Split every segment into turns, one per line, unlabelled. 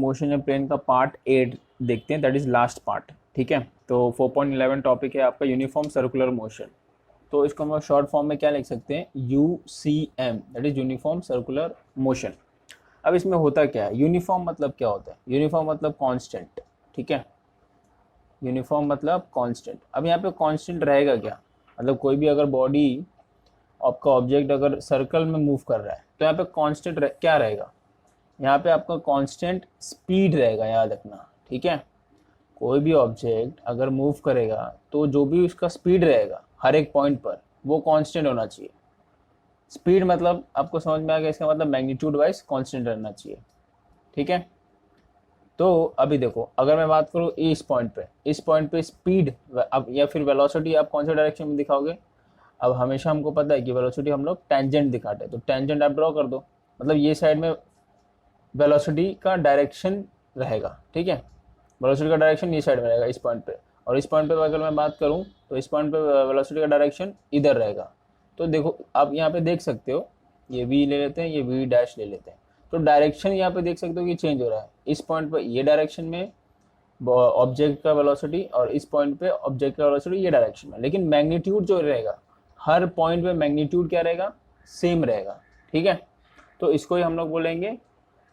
Motion या plane का part 8 देखते हैं, दैट इज लास्ट पार्ट। ठीक है, तो 4.11 टॉपिक है आपका यूनिफॉर्म सर्कुलर मोशन। तो इसको हम शॉर्ट फॉर्म में क्या लिख सकते हैं, UCM, that is uniform circular motion. अब इसमें होता क्या है, यूनिफॉर्म मतलब क्या होता है, यूनिफॉर्म मतलब कांस्टेंट। ठीक है, यूनिफॉर्म मतलब कांस्टेंट। अब यहाँ पे कांस्टेंट रहेगा क्या, मतलब कोई भी अगर बॉडी आपका ऑब्जेक्ट अगर सर्कल में मूव कर रहा है तो यहाँ पे कांस्टेंट क्या रहेगा, यहाँ पे आपका कांस्टेंट स्पीड रहेगा, याद रखना। ठीक है, कोई भी ऑब्जेक्ट अगर मूव करेगा तो जो भी उसका स्पीड रहेगा हर एक पॉइंट पर वो कांस्टेंट होना चाहिए। स्पीड मतलब आपको समझ में आ गया, इसका मतलब मैग्नीट्यूड वाइज कांस्टेंट रहना चाहिए। ठीक है, तो अभी देखो अगर मैं बात करूँ इस पॉइंट पे स्पीड अब या फिर वेलोसिटी आप कौन से डायरेक्शन में दिखाओगे। अब हमेशा हमको पता है कि वेलोसिटी हम लोग टेंजेंट दिखाते हैं, तो टेंजेंट आप ड्रॉ कर दो, मतलब ये साइड में वेलोसिटी का डायरेक्शन रहेगा। ठीक है, वेलोसिटी का डायरेक्शन ये साइड में रहेगा इस पॉइंट पे, और इस पॉइंट पे अगर मैं बात करूं तो इस पॉइंट पे वेलोसिटी का डायरेक्शन इधर रहेगा। तो देखो आप यहाँ पे देख सकते हो, ये v ले लेते हैं, ये v डैश ले लेते हैं, तो डायरेक्शन यहाँ पे देख सकते हो कि चेंज हो रहा है। इस पॉइंट पे ये डायरेक्शन में ऑब्जेक्ट का वेलोसिटी, और इस पॉइंट पे ऑब्जेक्ट का वेलोसिटी ये डायरेक्शन में, लेकिन मैग्नीट्यूड जो रहेगा हर पॉइंट पे मैग्नीट्यूड क्या रहेगा, सेम रहेगा। ठीक है, तो इसको ही हम लोग बोलेंगे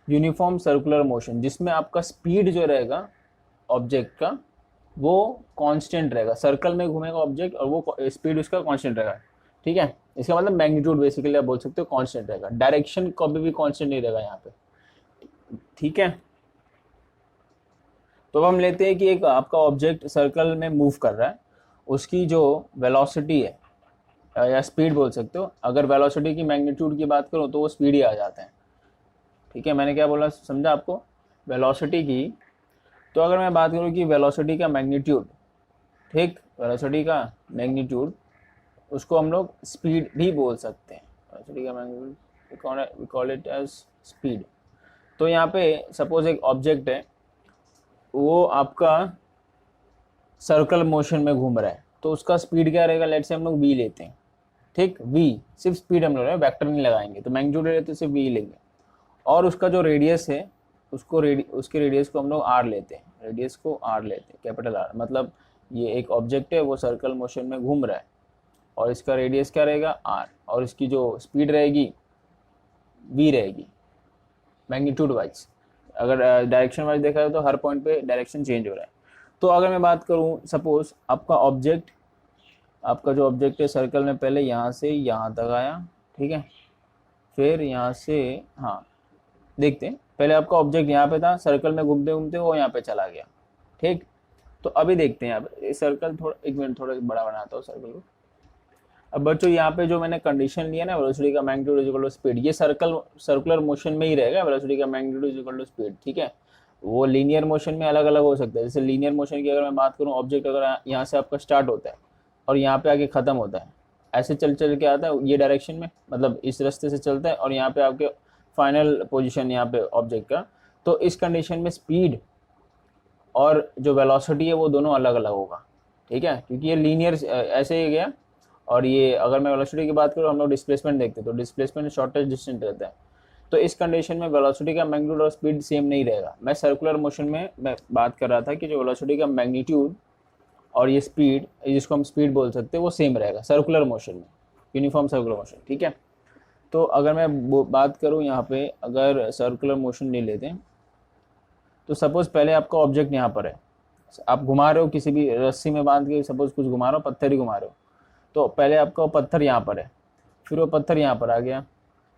यूनिफॉर्म सर्कुलर मोशन, जिसमें आपका स्पीड जो रहेगा ऑब्जेक्ट का वो कांस्टेंट रहेगा, सर्कल में घूमेगा ऑब्जेक्ट और वो स्पीड उसका कांस्टेंट रहेगा। ठीक है, इसका मतलब मैग्नीट्यूड बेसिकली आप बोल सकते हो कांस्टेंट रहेगा, डायरेक्शन कभी भी कांस्टेंट नहीं रहेगा यहाँ पे। ठीक है, तो हम लेते हैं कि एक आपका ऑब्जेक्ट सर्कल में मूव कर रहा है, उसकी जो वेलोसिटी है या स्पीड बोल सकते हो, अगर वेलोसिटी की मैग्नीट्यूड की बात करूँ तो वो स्पीड ही आ जाते हैं। ठीक है, मैंने क्या बोला समझा आपको, वेलोसिटी की। तो अगर मैं बात करूँ कि वेलोसिटी का मैग्नीट्यूड, ठीक, वेलोसिटी का मैग्नीट्यूड उसको हम लोग स्पीड भी बोल सकते हैं, वेलोसिटी का magnitude we call it as speed. तो यहाँ पे सपोज एक ऑब्जेक्ट है, वो आपका सर्कल मोशन में घूम रहा है, तो उसका स्पीड क्या रहेगा, लेट से हम लोग v लेते हैं। ठीक, v सिर्फ स्पीड हम लोग वेक्टर नहीं लगाएंगे, तो मैग्नीट्यूड लेते सिर्फ v लेंगे, और उसका जो रेडियस है उसको उसके रेडियस को हम लोग r लेते हैं, रेडियस को r लेते हैं, कैपिटल R। मतलब ये एक ऑब्जेक्ट है, वो सर्कल मोशन में घूम रहा है और इसका रेडियस क्या रहेगा r, और इसकी जो स्पीड रहेगी v रहेगी मैग्नीट्यूड वाइज। अगर डायरेक्शन वाइज देखा जाए तो हर पॉइंट पे डायरेक्शन चेंज हो रहा है। तो अगर मैं बात करूं सपोज आपका जो ऑब्जेक्ट है सर्कल में पहले यहाँ से यहाँ तक आया, ठीक है, फिर यहाँ से, हाँ देखते हैं, पहले आपका ऑब्जेक्ट यहाँ पे था, सर्कल में घूमते घूमते वो यहाँ पे चला गया। ठीक, तो अभी देखते हैं यहाँ सर्कल, थोड़ा एक मिनट थोड़ा बड़ा बनाता हूँ सर्कल को। अब बच्चों यहाँ पे जो मैंने कंडीशन लिया ना, वेलोसिटी का magnitude is equal to speed, ये सर्कुलर मोशन में ही रहेगा, वेलोसिटी का magnitude is equal to speed. ठीक है, वो लीनियर मोशन में अलग अलग हो सकता है। जैसे लीनियर मोशन की अगर मैं बात करूँ, ऑब्जेक्ट अगर यहाँ से आपका स्टार्ट होता है और यहाँ पे आके खत्म होता है, ऐसे चल चल के आता है ये डायरेक्शन में, मतलब इस रास्ते से चलता है और यहाँ पे आपके फाइनल पोजीशन यहाँ पे ऑब्जेक्ट का, तो इस कंडीशन में स्पीड और जो वेलोसिटी है वो दोनों अलग अलग होगा। ठीक है, क्योंकि ये लीनियर ऐसे ही गया, और ये अगर मैं वेलोसिटी की बात करूँ, हम लोग डिस्प्लेसमेंट देखते हैं, तो डिस्प्लेसमेंट शॉर्टेस्ट डिस्टेंस रहता है। तो इस कंडीशन में वेलोसिटी का मैग्नीट्यूड और स्पीड सेम नहीं रहेगा। मैं सर्कुलर मोशन में मैं बात कर रहा था कि जो वेलोसिटी का मैग्नीट्यूड और ये स्पीड, जिसको हम स्पीड बोल सकते हैं, वो सेम रहेगा सर्कुलर मोशन में, यूनिफॉर्म सर्कुलर मोशन। ठीक है, तो अगर मैं बात करूँ यहाँ पे, अगर सर्कुलर मोशन ले लेते हैं, तो सपोज पहले आपका ऑब्जेक्ट यहाँ पर है, आप घुमा रहे हो किसी भी रस्सी में बांध के, सपोज कुछ घुमा रहे हो, पत्थर ही घुमा रहे हो, तो पहले आपका वो पत्थर यहाँ पर है, फिर वो पत्थर यहाँ पर आ गया।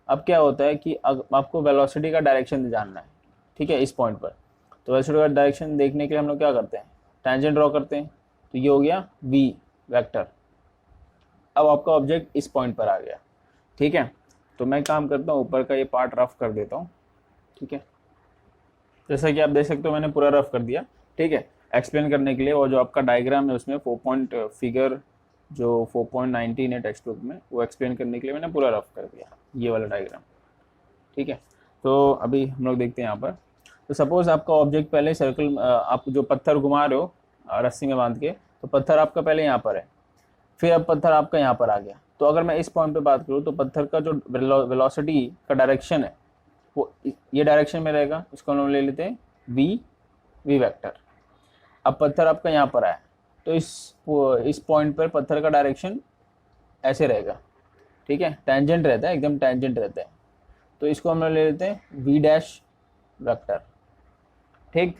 अब क्या होता है कि आपको वेलोसिटी का डायरेक्शन जानना है, ठीक है, इस पॉइंट पर। तो वेलोसिटी का डायरेक्शन देखने के लिए हम लोग क्या करते हैं, टेंजेंट ड्रॉ करते हैं, तो ये हो गया v वेक्टर। अब आपका ऑब्जेक्ट इस पॉइंट पर आ गया। ठीक है, तो मैं काम करता हूँ, ऊपर का ये पार्ट रफ कर देता हूँ। ठीक है, जैसा कि आप देख सकते हो मैंने पूरा रफ कर दिया। ठीक है, एक्सप्लेन करने के लिए, और जो आपका डायग्राम है उसमें 4 पॉइंट फिगर जो 4.19 है टेक्स्ट बुक में, वो एक्सप्लेन करने के लिए मैंने पूरा रफ कर दिया, ये वाला डायग्राम। ठीक है, तो अभी हम लोग देखते हैं यहाँ पर। तो सपोज आपका ऑब्जेक्ट पहले सर्कल, आप जो पत्थर घुमा रहे हो रस्सी में बांध के, तो पत्थर आपका पहले यहाँ पर है, फिर अब पत्थर आपका यहाँ पर आ गया। तो अगर मैं इस पॉइंट पे बात करूँ, तो पत्थर का जो वेलोसिटी का डायरेक्शन है वो ये डायरेक्शन में रहेगा, इसको हम ले लेते हैं वी वेक्टर। अब पत्थर आपका यहाँ पर आया, तो इस पॉइंट पर पत्थर का डायरेक्शन ऐसे रहेगा, ठीक है, टेंजेंट रहता है, एकदम टेंजेंट रहता है। तो इसको हम ले लेते हैं वी डैश वेक्टर, ठीक।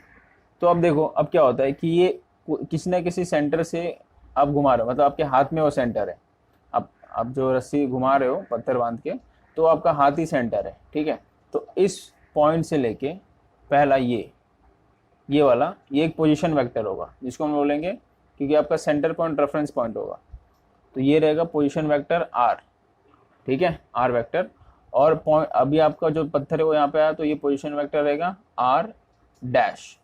तो अब देखो अब क्या होता है कि ये किसी ना किसी सेंटर से आप घुमा रहे हो, मतलब आपके हाथ में वो सेंटर है। आप जो रस्सी घुमा रहे हो पत्थर बांध के, तो आपका हाथ ही सेंटर है, ठीक है। तो इस पॉइंट से लेके पहला ये वाला ये एक पोजीशन वेक्टर होगा, जिसको हम बोलेंगे, क्योंकि आपका सेंटर पॉइंट रेफरेंस पॉइंट होगा, तो ये रहेगा पोजीशन वेक्टर आर, ठीक है, आर वेक्टर। और पॉइंट अभी आपका जो पत्थर है वो यहाँ पे आया, तो ये पोजीशन वेक्टर रहेगा आर डैश।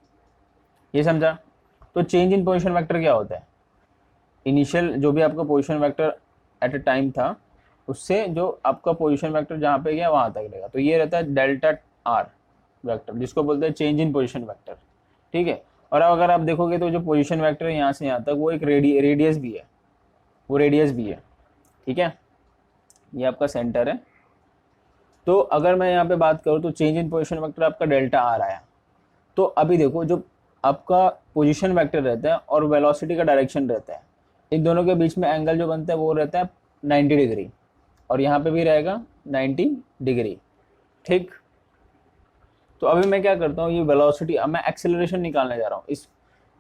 ये समझा। तो चेंज इन पोजीशन वेक्टर क्या होता है, इनिशियल जो भी आपका position vector at a time था, उससे जो आपका पोजीशन वेक्टर जहाँ पे गया वहाँ तक रहेगा, तो ये रहता है डेल्टा आर वेक्टर, जिसको बोलते हैं चेंज इन पोजीशन वेक्टर, ठीक है। और अब अगर आप देखोगे तो जो पोजीशन वेक्टर है यहाँ से यहाँ तक, वो एक रेडियस भी है, वो रेडियस भी है, ठीक है। ये आपका सेंटर है। तो अगर मैं यहाँ पे बात करूँ तो चेंज इन पोजीशन वेक्टर आपका डेल्टा आर आया। तो अभी देखो जो आपका पोजीशन वेक्टर रहता है और वेलोसिटी का डायरेक्शन रहता है, इन दोनों के बीच में एंगल जो बनता है वो रहता है 90 डिग्री, और यहाँ पे भी रहेगा 90 डिग्री, ठीक। तो अभी मैं क्या करता हूँ, ये वेलोसिटी, अब मैं एक्सेलरेशन निकालने जा रहा हूँ, इस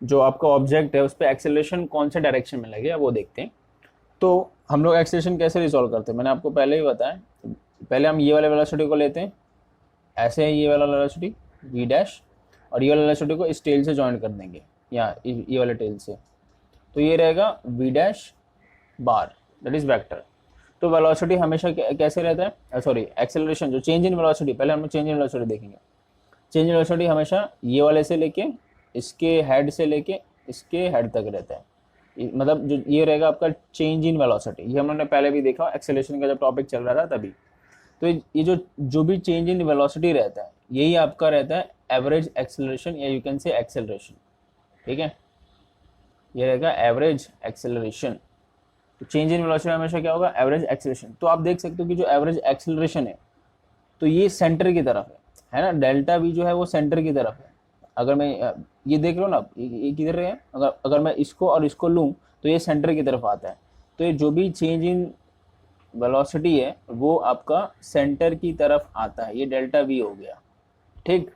जो आपका ऑब्जेक्ट है उस पर एक्सेलरेशन कौन से डायरेक्शन में लगेगा वो देखते हैं। तो हम लोग एक्सेलरेशन कैसे रिजॉल्व करते हैं, मैंने आपको पहले ही बताया। पहले हम ये वाले वेलोसिटी को लेते हैं, ऐसे है ये वाला वेलोसिटी वी डैश, और ये वाला वेलोसिटी को इस टेल से ज्वाइन कर देंगे, या ये वाले टेल से, तो ये रहेगा V dash bar, that is vector. तो वेलोसिटी हमेशा कैसे रहता है, सॉरी एक्सेलरेशन, जो चेंज इन वेलोसिटी, पहले हम चेंज इन वेलोसिटी देखेंगे। चेंज इन वेलोसिटी हमेशा ये वाले से लेके इसके हेड से लेके इसके हेड तक रहता है, मतलब जो ये रहेगा आपका चेंज इन वेलोसिटी। ये हमने पहले भी देखा एक्सेलरेशन का जब टॉपिक चल रहा था तभी। तो ये जो भी चेंज इन वेलोसिटी रहता है, यही आपका रहता है एवरेज एक्सेलरेशन, या यू कैन से एक्सेलरेशन, ठीक है। ये रहेगा एवरेज एक्सेलरेशन। तो चेंज इन वेलोसिटी हमेशा क्या होगा, एवरेज एक्सेलरेशन। तो आप देख सकते हो कि जो एवरेज एक्सेलरेशन है, तो ये सेंटर की तरफ है ना, डेल्टा वी जो है वो सेंटर की तरफ है। अगर मैं ये देख लो ना, ये किधर है, अगर मैं इसको और इसको लूँ तो ये सेंटर की तरफ आता है। तो ये जो भी चेंज इन वेलोसिटी है वो आपका सेंटर की तरफ आता है, ये डेल्टा वी हो गया, ठीक।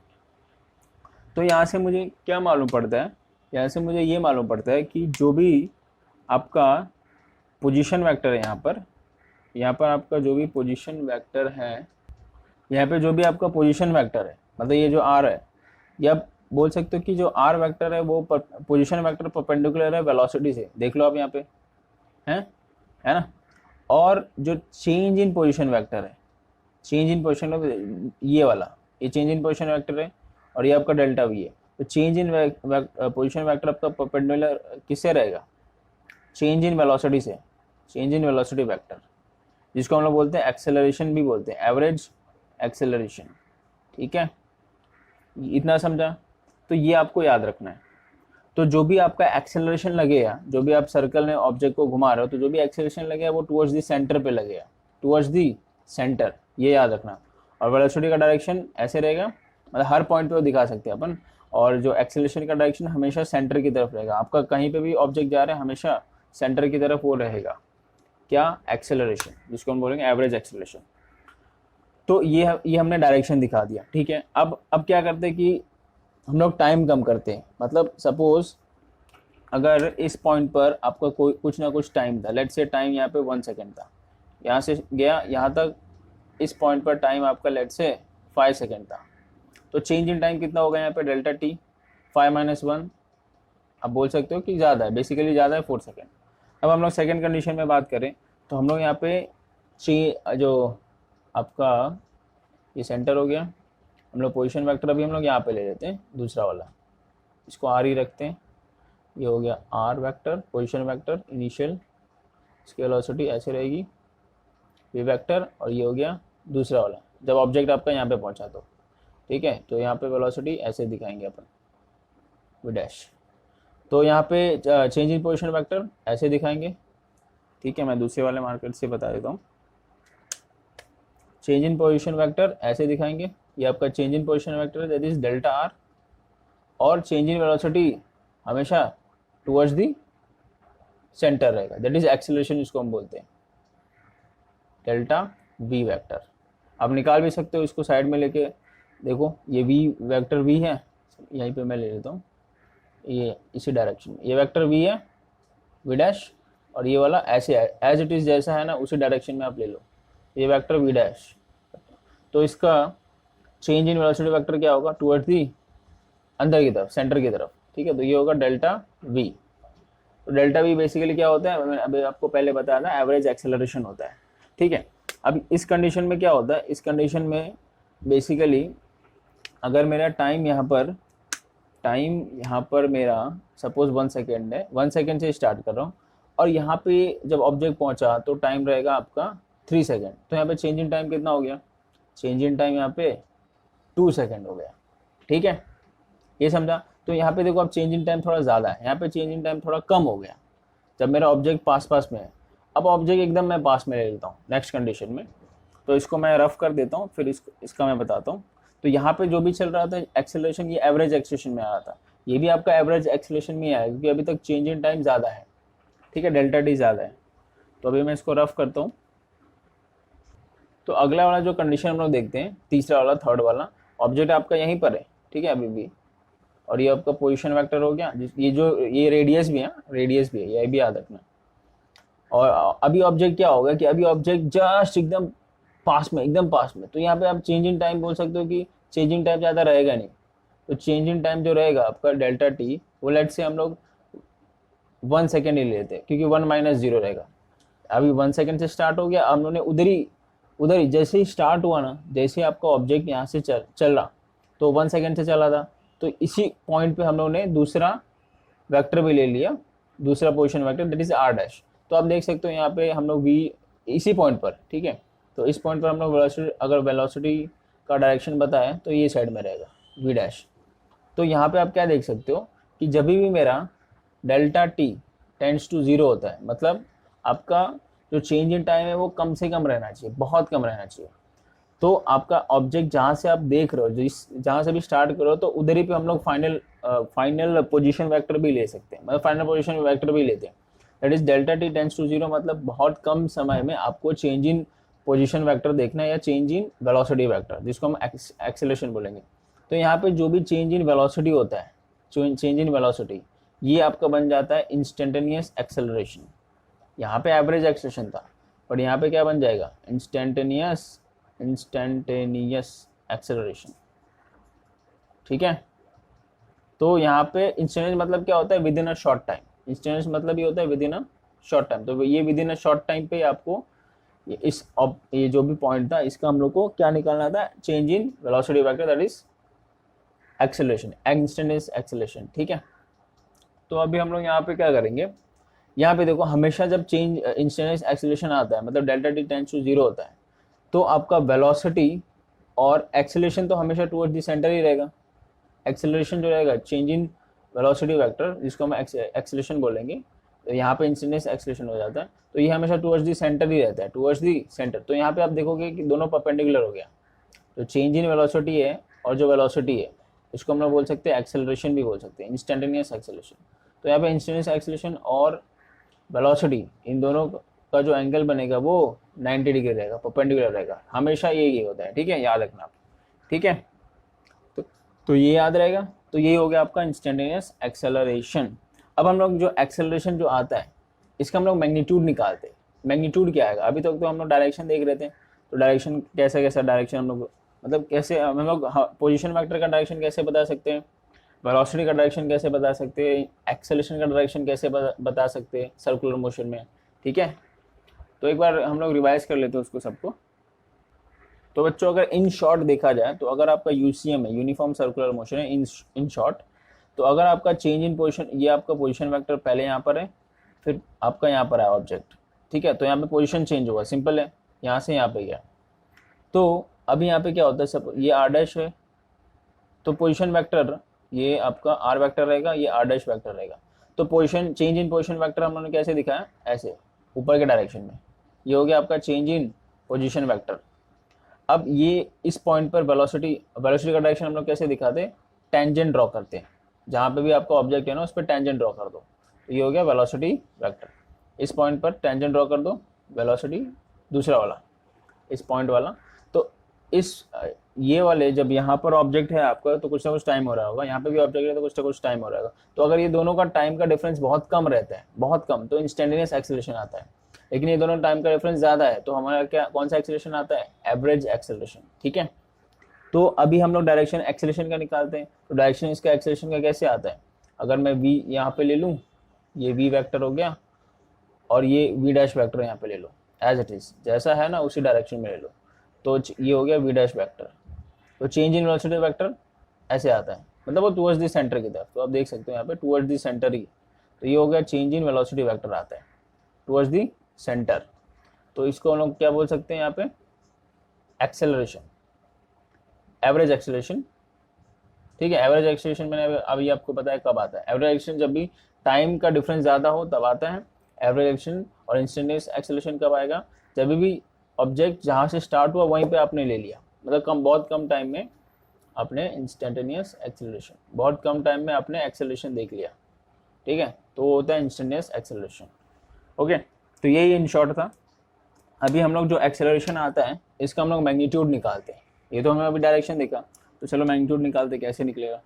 तो यहाँ से मुझे क्या मालूम पड़ता है, यहाँ से मुझे ये मालूम पड़ता है कि जो भी आपका पोजीशन वेक्टर है यहाँ पर आपका जो भी पोजीशन वेक्टर है, यहाँ पे जो भी आपका पोजीशन वेक्टर है, मतलब ये जो आर है, या आप बोल सकते हो कि जो आर वेक्टर है वो पोजीशन वेक्टर परपेंडिकुलर है वेलोसिटी से, देख लो आप यहाँ पे है ना। और जो चेंज इन पोजीशन वेक्टर है, चेंज इन पोजीशन, ये वाला ये चेंज इन पोजीशन वेक्टर है, और ये आपका डेल्टा वी है। तो चेंज इन पोजीशन वेक्टर आपका परपेंडिकुलर किससे रहेगा, चेंज इन वेलोसिटी से, चेंज इन वेलोसिटी वेक्टर, जिसको हम लोग बोलते हैं एक्सेलरेशन भी बोलते हैं, एवरेज एक्सेलरेशन, ठीक है। इतना समझा। तो ये आपको याद रखना है। तो जो भी आपका एक्सेलरेशन लगेगा, जो भी आप सर्कल में ऑब्जेक्ट को घुमा रहे हो, तो जो भी एक्सेलरेशन लगेगा वो टुवर्ड्स दी सेंटर पे लगेगा, टुवर्ड्स दी सेंटर, ये याद रखना। और वेलोसिटी का डायरेक्शन ऐसे रहेगा, मतलब हर पॉइंट पे वो दिखा सकते हैं अपन। और जो एक्सेलरेशन का डायरेक्शन हमेशा सेंटर की तरफ रहेगा, आपका कहीं पे भी ऑब्जेक्ट जा रहा है हमेशा सेंटर की तरफ वो रहेगा, क्या, एक्सेलरेशन, जिसको हम बोलेंगे एवरेज एक्सेलरेशन। तो ये हमने डायरेक्शन दिखा दिया, ठीक है। अब क्या करते हैं कि हम लोग टाइम कम करते हैं। मतलब सपोज अगर इस पॉइंट पर आपका कोई कुछ ना कुछ टाइम था, लेट्स से टाइम यहाँ पे 1 सेकेंड था, यहाँ से गया यहाँ तक, इस पॉइंट पर टाइम आपका लेट्स से 5 सेकेंड था, तो चेंज इन टाइम कितना होगा यहाँ पे, डेल्टा टी, 5 - 1, आप बोल सकते हो कि ज़्यादा है, बेसिकली ज़्यादा है 4 सेकेंड। अब हम लोग सेकेंड कंडीशन में बात करें तो हम लोग यहाँ पे जो आपका ये सेंटर हो गया, हम लोग पोजीशन वेक्टर अभी हम लोग यहाँ पे ले लेते हैं, दूसरा वाला, इसको आर ही रखते हैं, ये हो गया R vector, position vector initial, इसकी वेलोसिटी ऐसे रहेगी वी वेक्टर, और ये हो गया दूसरा वाला जब ऑब्जेक्ट आपका यहाँ पे पहुँचा तो, ठीक है। तो यहाँ पे वेलोसिटी ऐसे दिखाएंगे अपन वी डैश, तो यहाँ पे चेंज इन पोजीशन वेक्टर ऐसे दिखाएंगे, ठीक है। मैं दूसरे वाले मार्कर से बता देता हूँ, चेंज इन पोजीशन वेक्टर ऐसे दिखाएंगे, ये आपका change in position vector that is delta R, और चेंज इन वेलोसिटी हमेशा टुवर्ड्स दी सेंटर रहेगा, दैट इज एक्सेलरेशन, इसको हम बोलते हैं डेल्टा वी वेक्टर। आप निकाल भी सकते हो इसको साइड में लेके, देखो ये वी वेक्टर वी है, यहीं पे मैं ले लेता हूँ, ये इसी डायरेक्शन में ये वेक्टर वी है, वी डैश, और ये वाला ऐसे एज इट इज जैसा है ना उसी डायरेक्शन में आप ले लो, ये वेक्टर वी डैश। तो इसका चेंज इन वेलोसिटी वेक्टर क्या होगा, टुवर्ड्स दी अंदर की तरफ, सेंटर की तरफ, ठीक है। तो ये होगा डेल्टा वी। तो डेल्टा वी बेसिकली क्या होता है, मैंने अभी आपको पहले बताया था, एवरेज एक्सेलरेशन होता है, ठीक है। अब इस कंडीशन में क्या होता है, इस कंडीशन में बेसिकली अगर मेरा टाइम यहाँ पर मेरा सपोज 1 सेकेंड है, 1 सेकेंड से स्टार्ट कर रहा हूँ, और यहाँ पे जब ऑब्जेक्ट पहुँचा तो टाइम रहेगा आपका 3 सेकेंड। तो यहाँ पे चेंज इन टाइम कितना हो गया, चेंज इन टाइम यहाँ पे 2 सेकेंड हो गया, ठीक है, ये समझा। तो यहाँ पे देखो अब चेंज इन टाइम थोड़ा ज़्यादा है, यहाँ पे चेंज इन टाइम थोड़ा कम हो गया जब मेरा ऑब्जेक्ट पास में है। अब ऑब्जेक्ट एकदम मैं पास में ले लेता हूँ नेक्स्ट कंडीशन में, तो इसको मैं रफ कर देता हूँ, फिर इसका मैं बताता हूँ। तो यहाँ पे जो भी चल रहा था एक्सेलरेशन, ये एवरेज एक्सेलरेशन में आ रहा था, ये भी आपका एवरेज एक्सेलरेशन में आया क्योंकि अभी तक चेंज इन टाइम ज़्यादा है, ठीक है, डेल्टा टी ज़्यादा है। तो अभी मैं इसको रफ करता हूँ। तो अगला वाला जो कंडीशन हम लोग देखते हैं, तीसरा वाला, थर्ड वाला, ऑब्जेक्ट आपका यहीं पर है, ठीक है, अभी भी, और ये आपका पोजीशन वेक्टर हो गया, ये रेडियस भी है, रेडियस भी है, ये भी याद रखना। और अभी ऑब्जेक्ट क्या होगा कि अभी ऑब्जेक्ट जस्ट एकदम पास में, एकदम पास में, तो यहाँ पे आप चेंज इन टाइम बोल सकते हो कि चेंज इन टाइम ज़्यादा रहेगा नहीं। तो चेंज इन टाइम जो रहेगा आपका डेल्टा टी, वो लेट से हम लोग 1 सेकेंड ही लेते हैं क्योंकि 1 - 0 रहेगा। अभी 1 सेकेंड से स्टार्ट हो गया, हम लोगों ने उधर ही जैसे ही स्टार्ट हुआ ना, जैसे आपका ऑब्जेक्ट यहाँ से चल रहा, तो 1 सेकेंड से चला था, तो इसी पॉइंट पे हम लोगों ने दूसरा वेक्टर भी ले लिया, दूसरा position vector, that is R dash. तो आप देख सकते हो यहाँ पे हम लोग वी इसी पॉइंट पर, ठीक है, तो इस पॉइंट पर हम लोग वेलोसिटी, अगर वेलोसिटी का डायरेक्शन बताएं तो ये साइड में रहेगा वी डैश। तो यहाँ पे आप क्या देख सकते हो कि जब भी मेरा डेल्टा टी टेंड्स टू 0 होता है, मतलब आपका जो चेंज इन टाइम है वो कम से कम रहना चाहिए, बहुत कम रहना चाहिए। तो आपका ऑब्जेक्ट जहाँ से आप देख रहे हो, जहाँ से भी स्टार्ट करो, तो उधर ही पे हम लोग फाइनल पोजीशन वेक्टर भी ले सकते हैं, मतलब फाइनल पोजीशन वेक्टर भी लेते हैं, that is delta T tends to 0। मतलब बहुत कम समय में आपको चेंज इन पोजीशन वेक्टर देखना है, या चेंज इन वेलोसिटी वेक्टर, जिसको हम एक्सेलरेशन बोलेंगे। तो यहाँ पे जो भी चेंज इन वेलोसिटी होता है, चेंज इन वेलोसिटी, ये आपका बन जाता है इंस्टेंटेनियस एक्सेलरेशन। यहाँ पे एवरेज एक्सेलरेशन था, पर यहाँ पे क्या बन जाएगा, इंस्टेंटेनियस एक्सेलरेशन, ठीक है। तो यहाँ पे इंस्टेंटेनियस मतलब क्या होता है, with in a short time, instantaneous मतलब ये होता है with in a short time. तो ये with in a short time पे आपको ये जो भी पॉइंट था, इसका हम लोग को क्या निकालना था, change in velocity vector, that is acceleration, instantaneous acceleration, ठीक है। तो अभी हम लोग यहाँ पे क्या करेंगे, यहाँ पे देखो हमेशा जब चेंज इंस्टेंटेनियस एक्सेलरेशन आता है, मतलब डेल्टा टी टेंड्स टू 0 होता है, तो आपका वेलोसिटी और एक्सेलरेशन तो हमेशा टुवर्ड्स द सेंटर ही रहेगा। एक्सेलरेशन जो रहेगा चेंज इन वेलोसिटी वेक्टर, जिसको हम एक्सेलरेशन बोलेंगे, तो यहाँ पे इंस्टेंटेनियस एक्सेलरेशन हो जाता है, तो ये हमेशा टुवर्ड्स दी सेंटर ही रहता है, टुवर्ड्स दी सेंटर। तो यहाँ पे आप देखोगे कि दोनों परपेंडिकुलर हो गया, तो चेंज इन वेलोसिटी है और जो वेलोसिटी है, इसको हम लोग बोल सकते हैं एक्सेलरेशन भी बोल सकते हैं, इंस्टेंटेनियस एक्सेलरेशन। तो यहाँ पे इंस्टेंटेनियस एक्सेलरेशन और वेलोसिटी, इन दोनों का जो एंगल बनेगा वो 90 डिग्री रहेगा, परपेंडिकुलर रहेगा, हमेशा यही होता है, ठीक है, याद रखना आप, ठीक है। तो ये याद रहेगा। तो ये हो गया आपका इंस्टेंटेनियस एक्सेलरेशन। अब हम लोग जो एक्सेलरेशन जो आता है, इसका हम लोग मैग्नीट्यूड निकालते हैं। मैग्नीट्यूड क्या आएगा, अभी तक तो हम लोग डायरेक्शन देख रहे थे, तो डायरेक्शन कैसा डायरेक्शन हम लोग, मतलब कैसे हम लोग पोजीशन वेक्टर का डायरेक्शन कैसे बता सकते हैं, वेलोसिटी का डायरेक्शन कैसे बता सकते हैं, एक्सेलरेशन का डायरेक्शन कैसे बता सकते हैं सर्कुलर मोशन में, ठीक है। तो एक बार हम लोग रिवाइज कर लेते हैं उसको सबको। तो बच्चों अगर इन शॉर्ट देखा जाए, तो अगर आपका यूसीएम है, यूनिफॉर्म सर्कुलर मोशन है, इन शॉर्ट, तो अगर आपका चेंज इन पोजीशन, ये आपका पोजीशन वेक्टर पहले यहाँ पर है, फिर आपका यहाँ पर है ऑब्जेक्ट, ठीक है, तो यहाँ पे पोजीशन चेंज हुआ, सिंपल है, यहाँ से यहाँ पे गया। तो अभी यहाँ पे क्या होता है, सब ये आर डैश है, तो पोजीशन वेक्टर ये आपका आर वेक्टर रहेगा, ये आर डैश वेक्टर रहेगा। तो position change in position vector हम लोगों ने कैसे दिखाया, ऐसे ऊपर के डायरेक्शन में, ये हो गया आपका चेंज इन पोजीशन वेक्टर। अब ये इस पॉइंट पर वेलोसिटी का डायरेक्शन हम लोग कैसे दिखाते हैं, टेंजेंट ड्रॉ करते हैं, जहाँ पे भी आपका ऑब्जेक्ट है ना उस पर टेंजेंट ड्रॉ कर दो। तो ये हो गया वेलोसिटी वेक्टर। इस पॉइंट पर टेंजेंट ड्रॉ कर दो, वेलोसिटी दूसरा वाला, इस पॉइंट वाला। तो इस ये वाले जब यहाँ पर ऑब्जेक्ट है आपका तो कुछ ना कुछ टाइम हो रहा होगा, यहाँ पे भी ऑब्जेक्ट है तो कुछ ना कुछ टाइम हो रहा होगा। तो अगर ये दोनों का टाइम का डिफरेंस बहुत कम रहता है, बहुत कम, तो इंस्टेंटेनियस एक्सेलरेशन आता है। लेकिन ये दोनों टाइम का डिफरेंस ज़्यादा है तो हमारा क्या, कौन सा एक्सेलरेशन आता है, एवरेज एक्सेलरेशन। ठीक है, तो अभी हम लोग डायरेक्शन एक्सेलरेशन का निकालते हैं। तो डायरेक्शन इसका एक्सेलरेशन का कैसे आता है, अगर मैं v यहाँ पे ले लूँ, ये v वेक्टर हो गया, और ये v डैश वेक्टर यहाँ पे ले लो, एज इट इज जैसा है ना उसी डायरेक्शन में ले लो। तो ये हो गया v डैश वेक्टर। तो चेंज इन वेलोसिटी वेक्टर ऐसे आता है, मतलब वो टुवर्ड्स द सेंटर की तरफ। तो आप देख सकते हो यहाँ पे टुवर्ड्स द सेंटर ही, तो ये हो गया चेंज इन वेलोसिटी वेक्टर आता है टुवर्ड्स द सेंटर। तो इसको हम लोग क्या बोल सकते हैं यहाँ पे, एक्सेलरेशन, एवरेज एक्सेलरेशन। ठीक है, एवरेज एक्सेलरेशन मैंने अभी आपको पता है कब आता है, एवरेज एक्सेलरेशन जब भी टाइम का डिफरेंस ज़्यादा हो तब आता है एवरेज एक्सेलरेशन। और इंस्टेंटेनियस एक्सेलरेशन कब आएगा, जब भी ऑब्जेक्ट जहाँ से स्टार्ट हुआ वहीं पे आपने ले लिया, मतलब बहुत कम टाइम में आपने इंस्टेंटेनियस एक्सेलरेशन, बहुत कम टाइम में आपने एक्सेलरेशन देख लिया। ठीक है, तो वो होता है इंस्टेंटेनियस एक्सेलरेशन। ओके, तो यही इन शॉर्ट था। अभी हम लोग जो एक्सेलरेशन आता है इसका हम लोग मैग्नीट्यूड निकालते हैं। ये तो हमें अभी डायरेक्शन देखा, तो चलो मैग्नीट्यूड निकालते कैसे निकलेगा।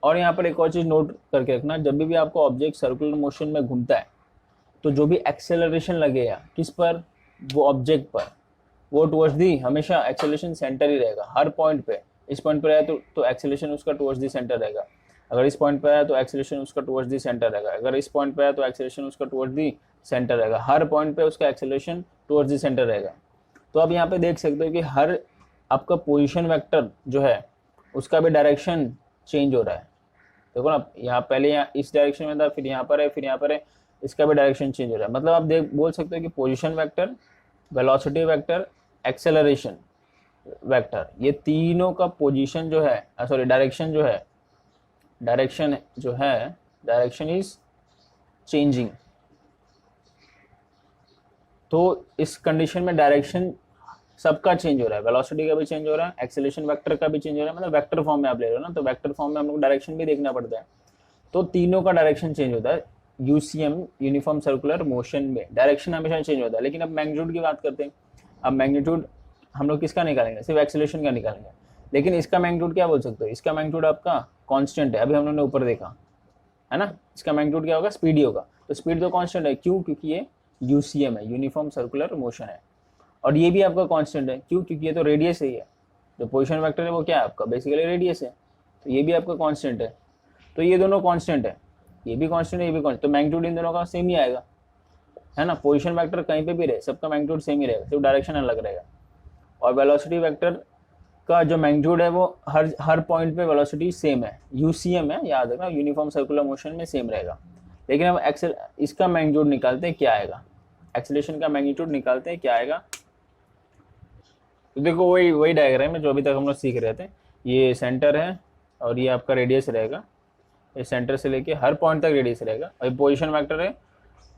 और यहाँ पर एक और चीज़ नोट करके रखना, जब भी आपको ऑब्जेक्ट सर्कुलर मोशन में घूमता है तो जो भी एक्सेलरेशन लगेगा किस पर, वो ऑब्जेक्ट पर, वो टुवर्ड्स दी, हमेशा एक्सेलरेशन सेंटर ही रहेगा हर पॉइंट पे। इस पॉइंट पर है तो एक्सेलरेशन उसका टुवर्ड्स दी सेंटर रहेगा, अगर इस पॉइंट पर है तो एक्सेलरेशन उसका टुवर्ड्स दी सेंटर रहेगा, अगर इस पॉइंट पर है तो एक्सेलरेशन उसका टुवर्ड्स दी सेंटर रहेगा, हर पॉइंट पे उसका एक्सेलरेशन टुवर्ड्स दी सेंटर रहेगा। तो आप यहाँ पे देख सकते हो कि हर आपका पोजीशन वेक्टर जो है उसका भी डायरेक्शन चेंज हो रहा है। देखो ना, यहाँ पहले यहाँ इस डायरेक्शन में था, फिर यहाँ पर है, फिर यहाँ पर है, इसका भी डायरेक्शन चेंज हो रहा है। मतलब आप बोल सकते हो कि position vector, velocity vector, acceleration vector, ये तीनों का पोजीशन जो है, सॉरी डायरेक्शन जो है, डायरेक्शन इज चेंजिंग। तो इस कंडीशन में डायरेक्शन सबका चेंज हो रहा है, वेलोसिटी का भी चेंज हो रहा है, एक्सेलरेशन वेक्टर का भी चेंज हो रहा है। मतलब वेक्टर फॉर्म में आप ले रहे हो ना, तो वेक्टर फॉर्म में हम लोग डायरेक्शन भी देखना पड़ता है। तो तीनों का डायरेक्शन चेंज होता है। यूसीएम, यूनिफॉर्म सर्कुलर मोशन में डायरेक्शन हमेशा चेंज होता है। लेकिन अब मैग्नीट्यूड की बात करते हैं। अब मैग्नीट्यूड हम लोग किसका निकालेंगे, सिर्फ एक्सेलरेशन का निकालेंगे। लेकिन इसका मैग्नीट्यूड क्या बोल सकते हो, इसका मैग्नीट्यूड आपका कांस्टेंट है, अभी हम लोगों ने ऊपर देखा है ना। इसका मैग्नीट्यूड क्या होगा, स्पीड ही होगा। तो स्पीड तो कांस्टेंट है, क्यों, क्योंकि ये यूसीएम है, यूनिफॉर्म सर्कुलर मोशन है। और ये भी आपका कांस्टेंट है, क्यों, क्योंकि ये तो रेडियस ही है। जो पोजीशन वेक्टर है वो क्या है आपका, बेसिकली रेडियस है। तो ये भी आपका कांस्टेंट है। तो ये दोनों कांस्टेंट है, ये भी कांस्टेंट है, ये भी कांस्टेंट। तो मैग्नीट्यूड इन दोनों का सेम ही आएगा, है ना। पोजीशन वेक्टर कहीं पे भी रहे, सबका मैग्नीट्यूड सेम ही रहेगा, सिर्फ डायरेक्शन अलग रहेगा। और वेलोसिटी वेक्टर का जो मैग्नीट्यूड है वो हर पॉइंट पे वेलोसिटी सेम है, यूसीएम है, याद रखना, यूनिफॉर्म सर्कुलर मोशन में सेम रहेगा। लेकिन हम इसका मैग्नीट्यूड निकालते हैं, क्या आएगा, एक्सेलरेशन का मैग्नीट्यूड निकालते हैं, क्या आएगा। तो देखो वही डायग्राम है जो अभी तक हम लोग सीख रहे थे। ये सेंटर है और ये आपका रेडियस रहेगा, ये सेंटर से लेके हर पॉइंट तक रेडियस रहेगा। और पोजीशन वेक्टर है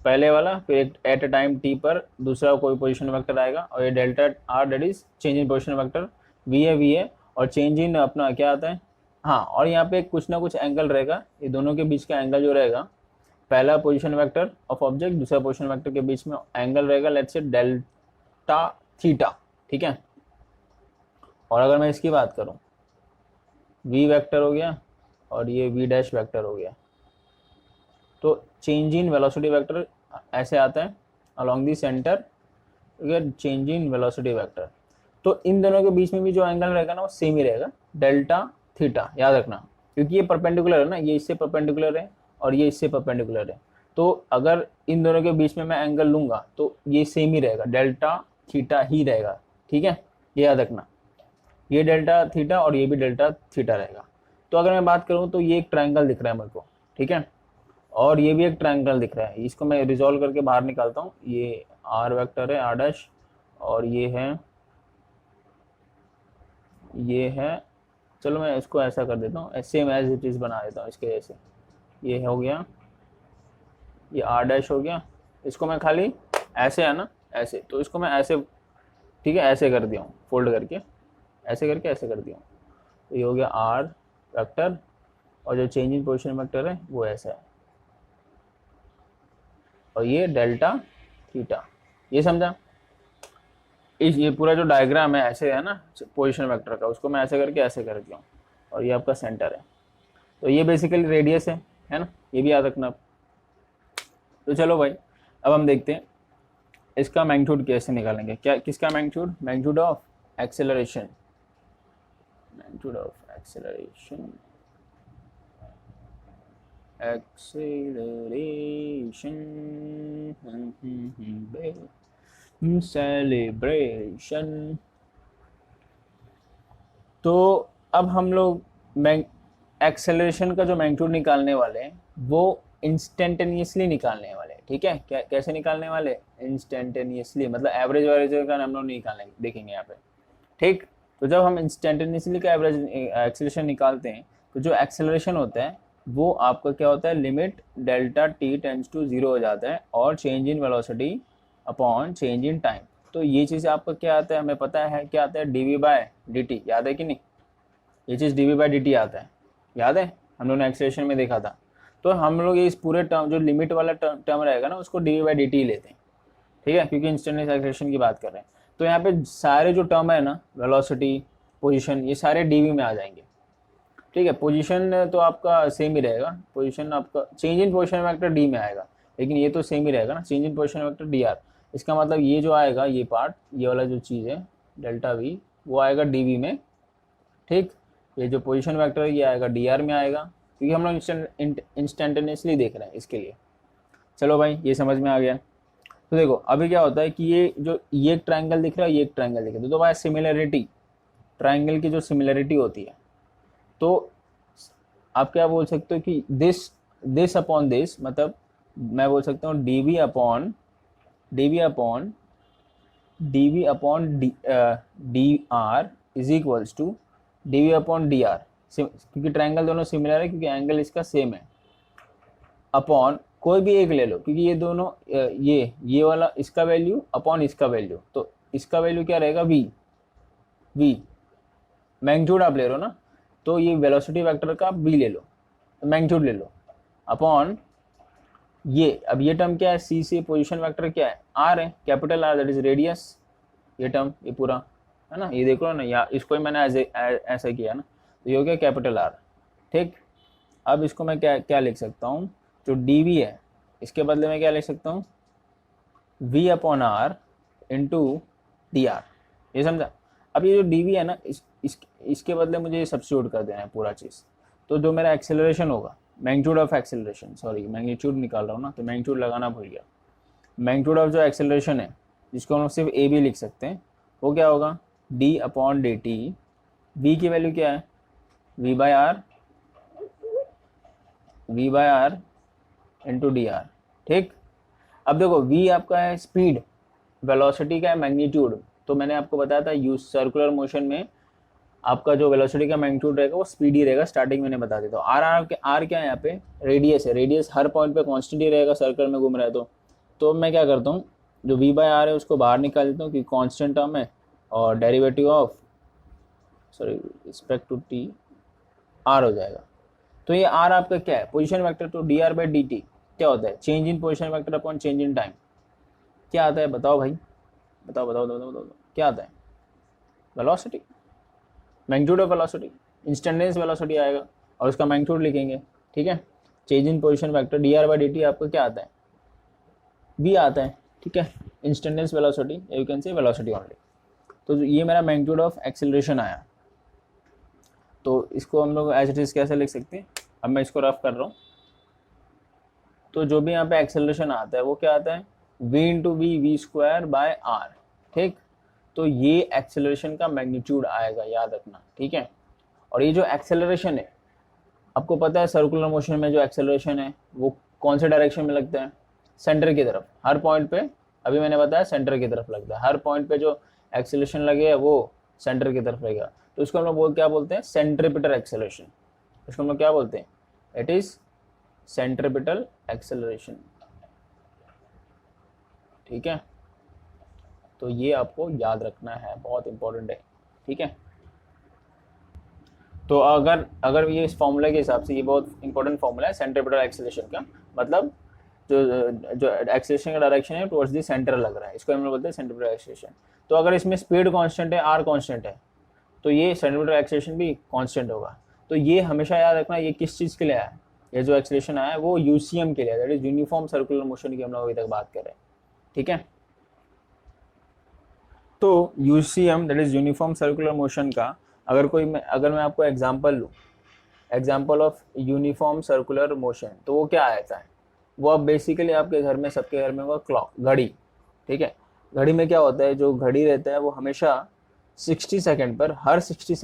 पहले वाला, फिर एक एट अ टाइम टी पर दूसरा कोई पोजीशन वेक्टर आएगा, और ये delta R that is change in position vector, V है, और चेंज इन अपना क्या आता है, हाँ। और यहाँ पे कुछ ना कुछ एंगल रहेगा, ये दोनों के बीच का एंगल जो रहेगा, पहला पोजीशन वेक्टर ऑफ ऑब्जेक्ट दूसरा पोजीशन वेक्टर के बीच में एंगल रहेगा, लेट्स से डेल्टा थीटा। ठीक है, और अगर मैं इसकी बात करूं, v वेक्टर हो गया और ये v डैश वेक्टर हो गया, तो चेंज इन वेलोसिटी वेक्टर ऐसे आता है along the centre, change in velocity vector. तो इन दोनों के बीच में भी जो एंगल रहेगा ना वो सेम ही रहेगा, डेल्टा थीटा, याद रखना, क्योंकि ये परपेंडिकुलर है ना, ये इससे परपेंडिकुलर है और ये इससे परपेंडिकुलर है। तो अगर इन दोनों के बीच में मैं एंगल लूंगा तो ये सेम ही रहेगा, डेल्टा थीटा ही रहेगा। ठीक है, ये याद रखना, ये डेल्टा थीटा और ये भी डेल्टा थीटा रहेगा। तो अगर मैं बात करूं तो ये एक ट्रायंगल दिख रहा है मेरे को, ठीक है, और ये भी एक ट्रायंगल दिख रहा है। इसको मैं रिजॉल्व करके बाहर निकालता हूँ। ये आर वेक्टर है, आर डैश, और ये है, चलो मैं इसको ऐसा कर देता हूँ, सेम एज इट इज बना देता हूँ इसके जैसे। ये हो गया, ये आर डैश हो गया, इसको मैं खाली ऐसे है ना, ऐसे, तो इसको मैं ऐसे, ठीक है, ऐसे कर दिया हूँ, फोल्ड करके ऐसे करके ऐसे कर दिया हूँ। तो ये हो गया आर वेक्टर, और जो चेंज इन पोजीशन वेक्टर है वो ऐसा है, और ये डेल्टा थीटा। ये समझा? इस ये पूरा जो डायग्राम है ऐसे है ना पोजीशन वेक्टर का, उसको मैं ऐसे करके ऐसे कर दिया हूँ, और ये आपका सेंटर है। तो ये बेसिकली रेडियस है ना, ये भी याद रखना आप। तो चलो भाई, अब हम देखते हैं इसका मैग्नीट्यूड कैसे निकालेंगे। क्या किसका magnitude? Magnitude of acceleration, magnitude of acceleration, celebration. तो अब हम लोग एक्सेलरेशन का जो मैग्नीट्यूड निकालने वाले हैं वो इंस्टेंटेनियसली निकालने वाले हैं। ठीक है, कैसे निकालने वाले? इंस्टेंटेनियसली, मतलब एवरेज वैरेज का हम लोग निकालने देखेंगे यहाँ पे। ठीक, तो जब हम इंस्टेंटेनियसली का एवरेज एक्सेलरेशन निकालते हैं तो जो एक्सेलरेशन होता है वो आपका क्या होता है, limit delta T tends to 0 हो जाता है, और change in velocity upon change in time. तो ये चीज़ आपका क्या आता है, हमें पता है क्या आता है, डी बाय डी टी। याद है कि नहीं? ये चीज़ डी बाय डी टी आता है, याद है, हम लोगों ने एक्सेलरेशन में देखा था। तो हम लोग इस पूरे टर्म, जो लिमिट वाला टर्म रहेगा ना, उसको डी बाय डी टी लेते हैं। ठीक है, क्योंकि इंस्टेंटेनियस एक्सेलरेशन की बात कर रहे हैं। तो यहाँ पे सारे जो टर्म है ना, वेलोसिटी, पोजीशन, ये सारे डीवी में आ जाएंगे। ठीक है, पोजीशन तो आपका सेम ही रहेगा, पोजीशन आपका change in position vector D में आएगा, लेकिन ये तो सेम ही रहेगा ना, change in position vector D are. इसका मतलब ये जो आएगा, ये पार्ट, ये वाला जो चीज़ है डेल्टा वी, वो आएगा डीवी में। ठीक, ये जो पोजीशन वेक्टर है ये आएगा डी आर में आएगा, क्योंकि हम लोग इंस्टेंटेनियसली देख रहे हैं इसके लिए। चलो भाई, ये समझ में आ गया। तो देखो अभी क्या होता है कि ये एक ट्रायंगल दिख रहा है, ये एक ट्रायंगल दिख रहा है, तो भाई सिमिलरिटी, ट्रायंगल की जो सिमिलरिटी होती है, तो आप क्या बोल सकते हो कि दिस अपॉन दिस, मतलब मैं बोल सकता हूँ D V upon D R is equals to D V upon D R, क्योंकि ट्रायंगल दोनों सिमिलर है, क्योंकि एंगल इसका सेम है, अपॉन कोई भी एक ले लो, क्योंकि ये दोनों ये वाला इसका वैल्यू अपॉन इसका वैल्यू, तो इसका वैल्यू क्या रहेगा, वी मैग्नीट्यूड आप ले रहे हो ना, तो ये वेलोसिटी वेक्टर का आप वी ले लो, तो मैग्नीट्यूड ले लो, अपॉन ये, अब ये टर्म क्या है, सी से पोजीशन वेक्टर क्या है, आर है, capital R, that is radius, ये टर्म, ये पूरा है ना, ये देख लो ना, या इसको ही मैंने ऐसा किया ना, तो ये हो गया कैपिटल आर। ठीक, अब इसको मैं क्या लिख सकता हूँ, जो डी वी है इसके बदले में क्या लिख सकता हूँ, V upon R into D R. ये समझा? अब ये जो डी वी है ना, इसके बदले मुझे सब्स्टिट्यूट कर देना है पूरा चीज़। तो जो मेरा एक्सेलरेशन होगा, magnitude of acceleration, sorry magnitude निकाल रहा हूँ ना, तो मैग्नीट्यूड लगाना भूल गया। मैग्नीट्यूड ऑफ जो एक्सेलरेशन है, जिसको हम सिर्फ ए भी लिख सकते हैं, वो क्या होगा, D upon D T. V की वैल्यू क्या है, V by R into D R. ठीक, अब देखो वी आपका है स्पीड, वेलोसिटी का है मैग्नीट्यूड। तो मैंने आपको बताया था यूज सर्कुलर मोशन में आपका जो वेलोसिटी का मैग्नीट्यूड रहेगा वो स्पीड ही रहेगा, स्टार्टिंग मैंने बता दिया। तो आर क्या है यहाँ पे, रेडियस है, रेडियस हर पॉइंट पे कांस्टेंट ही रहेगा, सर्कल में घूम रहा है। तो मैं क्या करता हूँ, जो वी बाय आर है उसको बाहर निकाल देता हूँ, कि कांस्टेंट टर्म है, और derivative of respect to T R हो जाएगा। तो ये आर आपका क्या है, पोजीशन वेक्टर। तो D R by D T क्या होता है, change in position vector upon change in time. क्या आता है बताओ भाई, बताओ क्या आता है, velocity, magnitude of velocity, instantaneous velocity आएगा, और उसका मैग्नीट्यूड लिखेंगे। ठीक है, change in position vector D R by D T आपको क्या आता है, वी आता है। ठीक है, instantaneous velocity, you can say velocity only. तो ये मेरा मैग्नीट्यूड ऑफ एक्सेलरेशन आया। तो इसको हम लोग एज इट इज कैसे लिख सकते हैं, अब मैं इसको रफ कर रहा हूँ। तो जो भी यहाँ पे एक्सेलरेशन आता है वो क्या आता है, v into V square by R. ठीक, तो ये एक्सेलरेशन का मैग्नीट्यूड आएगा, याद रखना। ठीक है, और ये जो एक्सेलरेशन है, आपको पता है सर्कुलर मोशन में जो एक्सेलरेशन है वो कौन से डायरेक्शन में लगता है, सेंटर की तरफ, हर पॉइंट पे। अभी मैंने बताया सेंटर की तरफ लगता है, हर पॉइंट पे जो एक्सेलरेशन लगेगा वो सेंटर की तरफ लगेगा। तो इसको हम लोग क्या बोलते हैं, सेंट्रीपिटल एक्सेलरेशन। इसको हम लोग क्या बोलते हैं, इट इज सेंट्रीपिटल एक्सेलरेशन। ठीक है, तो ये आपको याद रखना है, बहुत इंपॉर्टेंट है। ठीक है, तो अगर अगर ये इस फॉर्मूला के हिसाब से, ये बहुत इंपॉर्टेंट फॉर्मूला है सेंट्रीपिटल एक्सेलरेशन का, मतलब जो जो एक्सेलरेशन का डायरेक्शन है टुवर्ड्स द सेंटर लग रहा है, इसको हम लोग बोलते हैं सेंट्रीपिटल एक्सेलरेशन। तो अगर इसमें स्पीड कांस्टेंट है, आर कांस्टेंट है, तो ये सेंट्रीपिटल एक्सेलरेशन भी कांस्टेंट होगा। तो ये हमेशा याद रखना, ये किस चीज़ के लिए आया है, ये जो एक्सेलरेशन आया है वो यूसीएम के लिए, that is uniform circular motion की हम लोग अभी तक बात कर रहे हैं, ठीक है। तो UCM that is uniform circular motion का अगर मैं आपको एग्जांपल लूँ, example of uniform circular motion, तो वो क्या आता है, वो अब बेसिकली आपके घर में, सबके घर में, वो क्लॉक, घड़ी, ठीक है। घड़ी में क्या होता है, जो घड़ी रहता है वो हमेशा 60 सेकंड पर, हर 60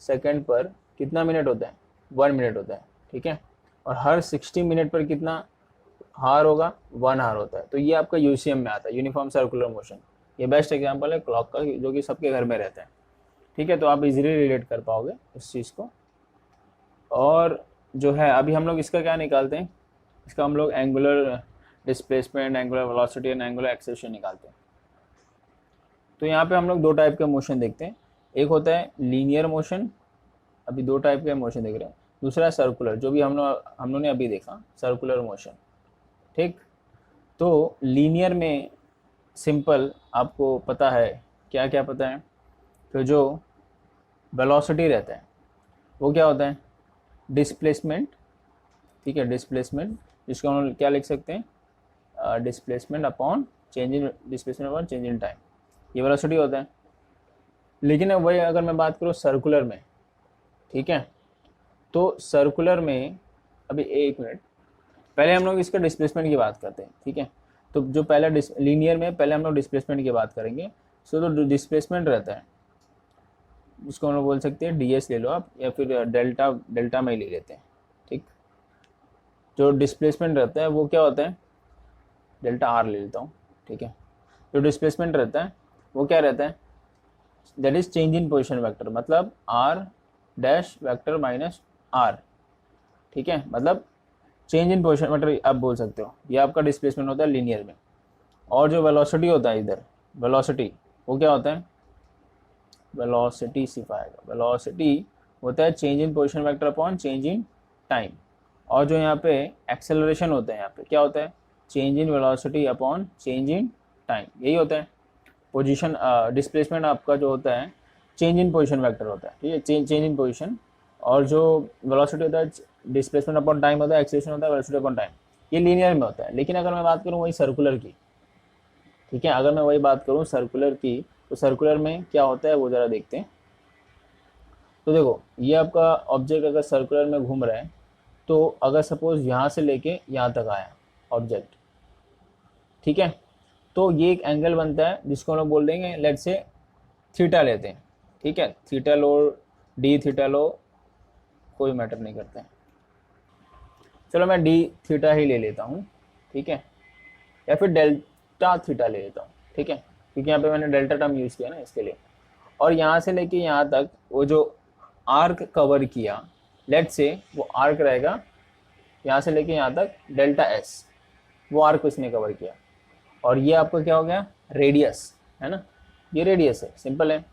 सेकंड पर कितना मिनट होता है, 1 मिनट होता है, ठीक है। और हर 60 मिनट पर कितना हार होगा, 1 हार होता है। तो ये आपका यूसीएम में आता है, यूनिफॉर्म सर्कुलर मोशन। ये बेस्ट एग्जांपल है क्लॉक का, जो कि सबके घर में रहता है, ठीक है। तो आप इजीली रिलेट कर पाओगे इस चीज़ को। और जो है अभी हम लोग इसका क्या निकालते हैं, इसका हम लोग angular displacement, angular velocity and angular acceleration निकालते हैं। तो यहाँ पे हम लोग 2 टाइप के मोशन देखते हैं, एक होता है लीनियर मोशन, अभी 2 टाइप के मोशन देख रहे हैं, दूसरा है सर्कुलर, जो भी हम लोगों ने अभी देखा, सर्कुलर मोशन, ठीक। तो लीनियर में सिंपल आपको पता है, क्या क्या पता है, तो जो वेलोसिटी रहता है वो क्या होता है, डिस्प्लेसमेंट, ठीक है, डिस्प्लेसमेंट, जिसको हम लोग क्या लिख सकते हैं, displacement upon change in time, ये वेलोसिटी होता है। लेकिन वही अगर मैं बात करूँ सर्कुलर में, ठीक है, तो सर्कुलर में अभी 1 मिनट पहले हम लोग इसका डिस्प्लेसमेंट की बात करते हैं, ठीक है। तो जो पहला लीनियर में पहले हम लोग डिस्प्लेसमेंट की बात करेंगे। सो तो डिस्प्लेसमेंट रहता है, उसको हम लोग बोल सकते हैं डीएस ले लो आप, या फिर डेल्टा में ही ले लेते हैं, ठीक। जो डिस्प्लेसमेंट रहता है वो क्या होता है, डेल्टा आर ले लेता हूँ, ठीक है। जो डिस्प्लेसमेंट रहता है वो क्या रहता है, that is change in position vector, मतलब R dash vector minus R, ठीक है। मतलब चेंज इन पोजिशन वेक्टर आप बोल सकते हो, ये आपका डिस्प्लेसमेंट होता है लीनियर में। और जो वेलोसिटी होता है इधर, वेलोसिटी वो क्या होता है, वेलोसिटी सिर्फ आएगा, वेलोसिटी होता है change in position vector upon change in time. और जो यहाँ पे एक्सेलरेशन होता है, यहाँ पे क्या होता है, change in velocity upon change in time, यही होता है। पोजीशन डिस्प्लेसमेंट आपका जो होता है चेंज इन पोजीशन वेक्टर होता है, ठीक है, चेंज इन पोजीशन। और जो वेलोसिटी होता है डिस्प्लेसमेंट अपॉन टाइम होता है, एक्सेलरेशन होता है वेलोसिटी अपॉन टाइम, ये लीनियर में होता है। लेकिन अगर मैं बात करूँ वही सर्कुलर की, ठीक है, अगर मैं वही बात करूँ सर्कुलर की, तो सर्कुलर में क्या होता है वो ज़रा देखते हैं। तो देखो ये आपका ऑब्जेक्ट अगर सर्कुलर में घूम रहा है, तो अगर सपोज यहाँ से लेके यहाँ तक आया ऑब्जेक्ट, ठीक है, तो ये एक एंगल बनता है जिसको हम लोग बोल देंगे, लेट से थीटा लेते हैं, ठीक है, थीटा लो, डी थीटा लो, कोई मैटर नहीं करता है, चलो मैं डी थीटा ही ले लेता हूँ, ठीक है, या फिर डेल्टा थीटा ले लेता हूँ, ठीक है, क्योंकि यहाँ पे मैंने डेल्टा टर्म यूज़ किया ना इसके लिए। और यहाँ से लेके यहाँ तक वो जो आर्क कवर किया, लेट से वो आर्क रहेगा यहाँ से लेके यहाँ तक डेल्टा एस, वो आर्क इसने कवर किया। और ये आपका क्या हो गया, रेडियस है ना, ये रेडियस है, सिंपल है।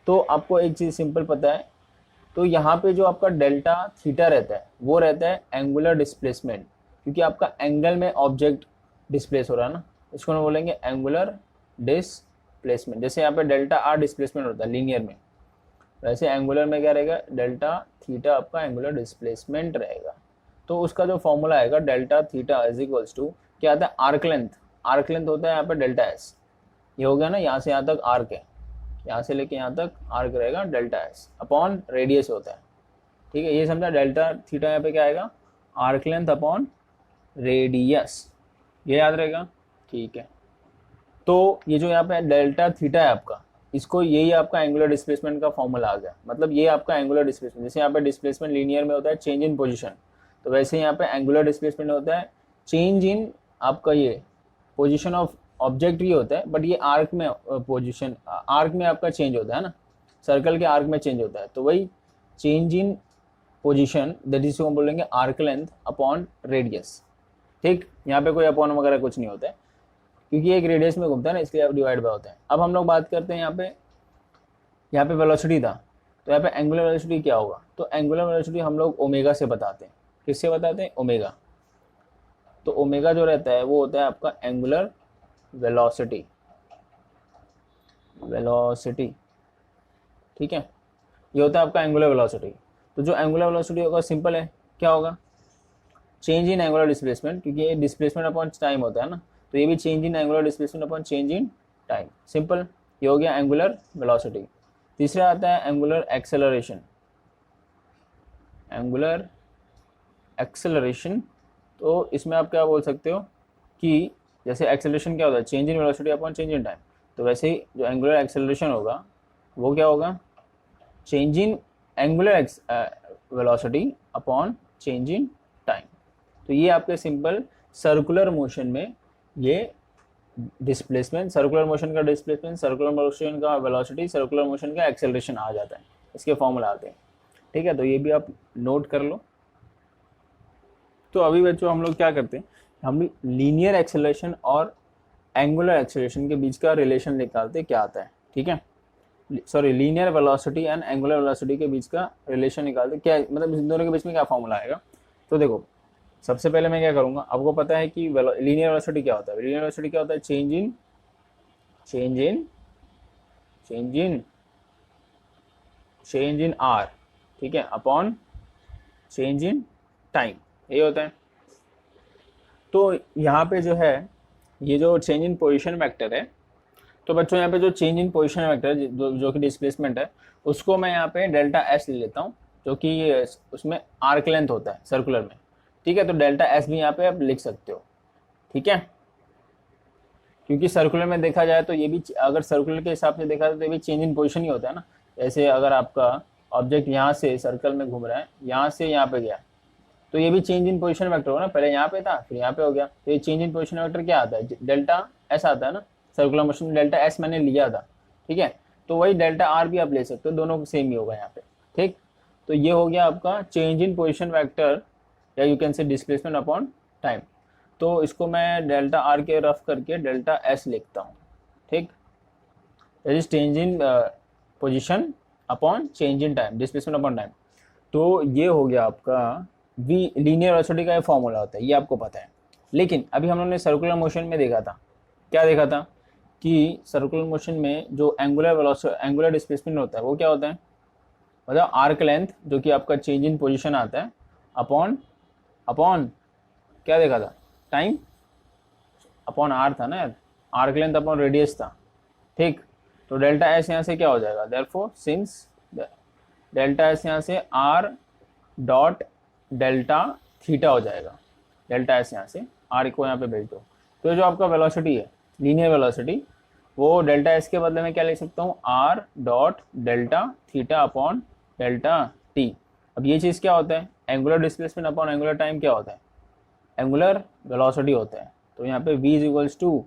तो आपको एक चीज़ सिंपल पता है, तो यहाँ पे जो आपका डेल्टा थीटा रहता है वो रहता है एंगुलर डिस्प्लेसमेंट, क्योंकि आपका एंगल में ऑब्जेक्ट डिस्प्लेस हो रहा है ना, इसको हम बोलेंगे एंगुलर डिस्प्लेसमेंट। जैसे यहाँ पे डेल्टा आर डिस्प्लेसमेंट होता है लीनियर में, वैसे एंगुलर में क्या रहेगा, डेल्टा थीटा आपका एंगुलर डिस्प्लेसमेंट रहेगा। तो उसका जो फॉर्मूला आएगा delta theta is equals to क्या आता है, आर्क लेंथ, आर्क लेंथ होता है यहाँ पे डेल्टा एस, ये हो गया ना, यहाँ से यहाँ तक आर्क है, यहाँ से लेके यहाँ तक आर्क रहेगा डेल्टा एस अपॉन रेडियस होता है, ठीक है, ये समझा। डेल्टा थीटा यहाँ पे क्या आएगा, आर्क लेंथ अपॉन रेडियस, ये याद रहेगा, ठीक है। तो ये जो यहाँ पे डेल्टा थीटा है आपका, इसको यही आपका एंगुलर डिस्प्लेसमेंट का फॉर्मूला आ गया, मतलब ये आपका एंगुलर डिस्प्लेसमेंट। जैसे यहाँ पे डिस्प्लेसमेंट लीनियर में होता है चेंज इन पोजीशन, तो वैसे यहाँ पे एंगुलर डिस्प्लेसमेंट होता है चेंज इन आपका ये पोजीशन ऑफ ऑब्जेक्ट ही होता है, बट ये आर्क में पोजीशन, आर्क में आपका चेंज होता है ना, सर्कल के आर्क में चेंज होता है, तो वही change in position, that is को बोलेंगे आर्क लेंथ अपॉन रेडियस, ठीक। यहाँ पे कोई अपॉन वगैरह कुछ नहीं होता है, क्योंकि एक रेडियस में घूमता है ना, इसलिए आप डिवाइड बाय होता है। अब हम लोग बात करते हैं यहाँ पे यहाँ पे वेलोसिटी था, तो यहाँ पे एंगुलर वेलोसिटी क्या होगा, तो एंगुलर वेलोसिटी हम लोग ओमेगा से बताते हैं। किससे बताते हैं, ओमेगा। तो ओमेगा जो रहता है वो होता है आपका एंगुलर वेलोसिटी, वेलोसिटी, ठीक है, ये होता है आपका एंगुलर वेलोसिटी। तो जो एंगुलर वेलोसिटी होगा सिंपल है, क्या होगा, चेंज इन एंगुलर डिस्प्लेसमेंट, क्योंकि ये डिस्प्लेसमेंट अपॉन टाइम होता है ना, तो ये भी change in angular displacement upon change in time, simple, ये हो गया एंगुलर वेलोसिटी। तीसरा आता है एंगुलर एक्सेलरेशन, एंगुलर एक्सेलरेशन। तो इसमें आप क्या बोल सकते हो कि जैसे एक्सेलरेशन क्या होता है, change in velocity upon change in time, तो वैसे ही जो एंगुलर एक्सेलरेशन होगा वो क्या होगा, change in angular velocity upon change in time. तो ये आपके सिंपल सर्कुलर मोशन में ये डिस्प्लेसमेंट, सर्कुलर मोशन का डिस्प्लेसमेंट, सर्कुलर मोशन का वेलोसिटी, सर्कुलर मोशन का एक्सेलरेशन आ जाता है, इसके फॉर्मूला आते हैं, ठीक है। तो ये भी आप नोट कर लो। तो अभी बच्चों हम लोग क्या करते हैं, हम लीनियर एक्सेलरेशन और एंगुलर एक्सेलरेशन के बीच का रिलेशन निकालते क्या आता है, ठीक है, sorry linear velocity and angular velocity के बीच का रिलेशन निकालते क्या, मतलब इन दोनों के बीच में क्या फॉर्मूला आएगा। तो देखो सबसे पहले मैं क्या करूंगा, आपको पता है कि लीनियर वेलोसिटी क्या होता है, लीनियर वेलोसिटी क्या होता है, change in change in change in change in are, ठीक है, अपॉन चेंज इन टाइम, ये होता है। तो यहाँ पे जो है ये जो चेंज इन पोजीशन वेक्टर है, तो बच्चों यहाँ पे जो चेंज इन पोजीशन वेक्टर जो कि डिस्प्लेसमेंट है, उसको मैं यहाँ पे डेल्टा एस ले लेता हूँ, जो कि उसमें आर्क लेंथ होता है सर्कुलर में, ठीक है। तो डेल्टा एस भी यहाँ पे आप लिख सकते हो, ठीक है, क्योंकि सर्कुलर में देखा जाए तो ये भी, अगर सर्कुलर के हिसाब से देखा जाए तो ये भी चेंज इन पोजीशन ही होता है ना। जैसे अगर आपका ऑब्जेक्ट यहाँ से सर्कल में घूम रहा है, यहाँ से यहाँ पे गया, तो ये भी चेंज इन पोजीशन वेक्टर होगा ना, पहले यहाँ पे था फिर यहाँ पे हो गया, तो ये चेंज इन पोजीशन वेक्टर क्या आता है, डेल्टा एस आता है ना, सर्कुलर मोशन में डेल्टा एस मैंने लिया था, ठीक है। तो वही डेल्टा आर भी आप ले सकते हो, दोनों सेम ही होगा यहाँ पे, ठीक। तो ये हो गया आपका चेंज इन पोजीशन वेक्टर, या you can say displacement upon time. तो इसको मैं डेल्टा आर के रफ करके डेल्टा एस लिखता हूँ, ठीक, that is change in position upon change in time, displacement upon time. तो ये हो गया आपका वी लीनियर वेलोसिटी का ये फॉर्मूला होता है, ये आपको पता है। लेकिन अभी हम लोगों ने सर्कुलर मोशन में देखा था, क्या देखा था कि सर्कुलर मोशन में जो एंगुलर डिस्प्लेसमेंट होता है वो क्या होता है, मतलब आर्क लेंथ, जो कि आपका चेंज इन पोजीशन आता है, अपॉन अपॉन क्या देखा था, टाइम, अपॉन आर था ना यार, आर्क लेंथ अपॉन रेडियस था, ठीक। तो डेल्टा एस यहाँ से क्या हो जाएगा, देयरफॉर सिंस डेल्टा एस यहाँ से आर डॉट डेल्टा थीटा हो जाएगा, डेल्टा एस यहाँ से आर को यहाँ पे भेज दो। तो जो आपका वेलोसिटी है लीनियर वेलोसिटी, वो डेल्टा एस के बदले में क्या लिख सकता हूँ, R dot delta theta upon delta T. अब ये चीज़ क्या होता है, angular displacement upon angular time क्या होता है, एंगुलर वेलोसिटी होता है। तो यहाँ पे v is equals to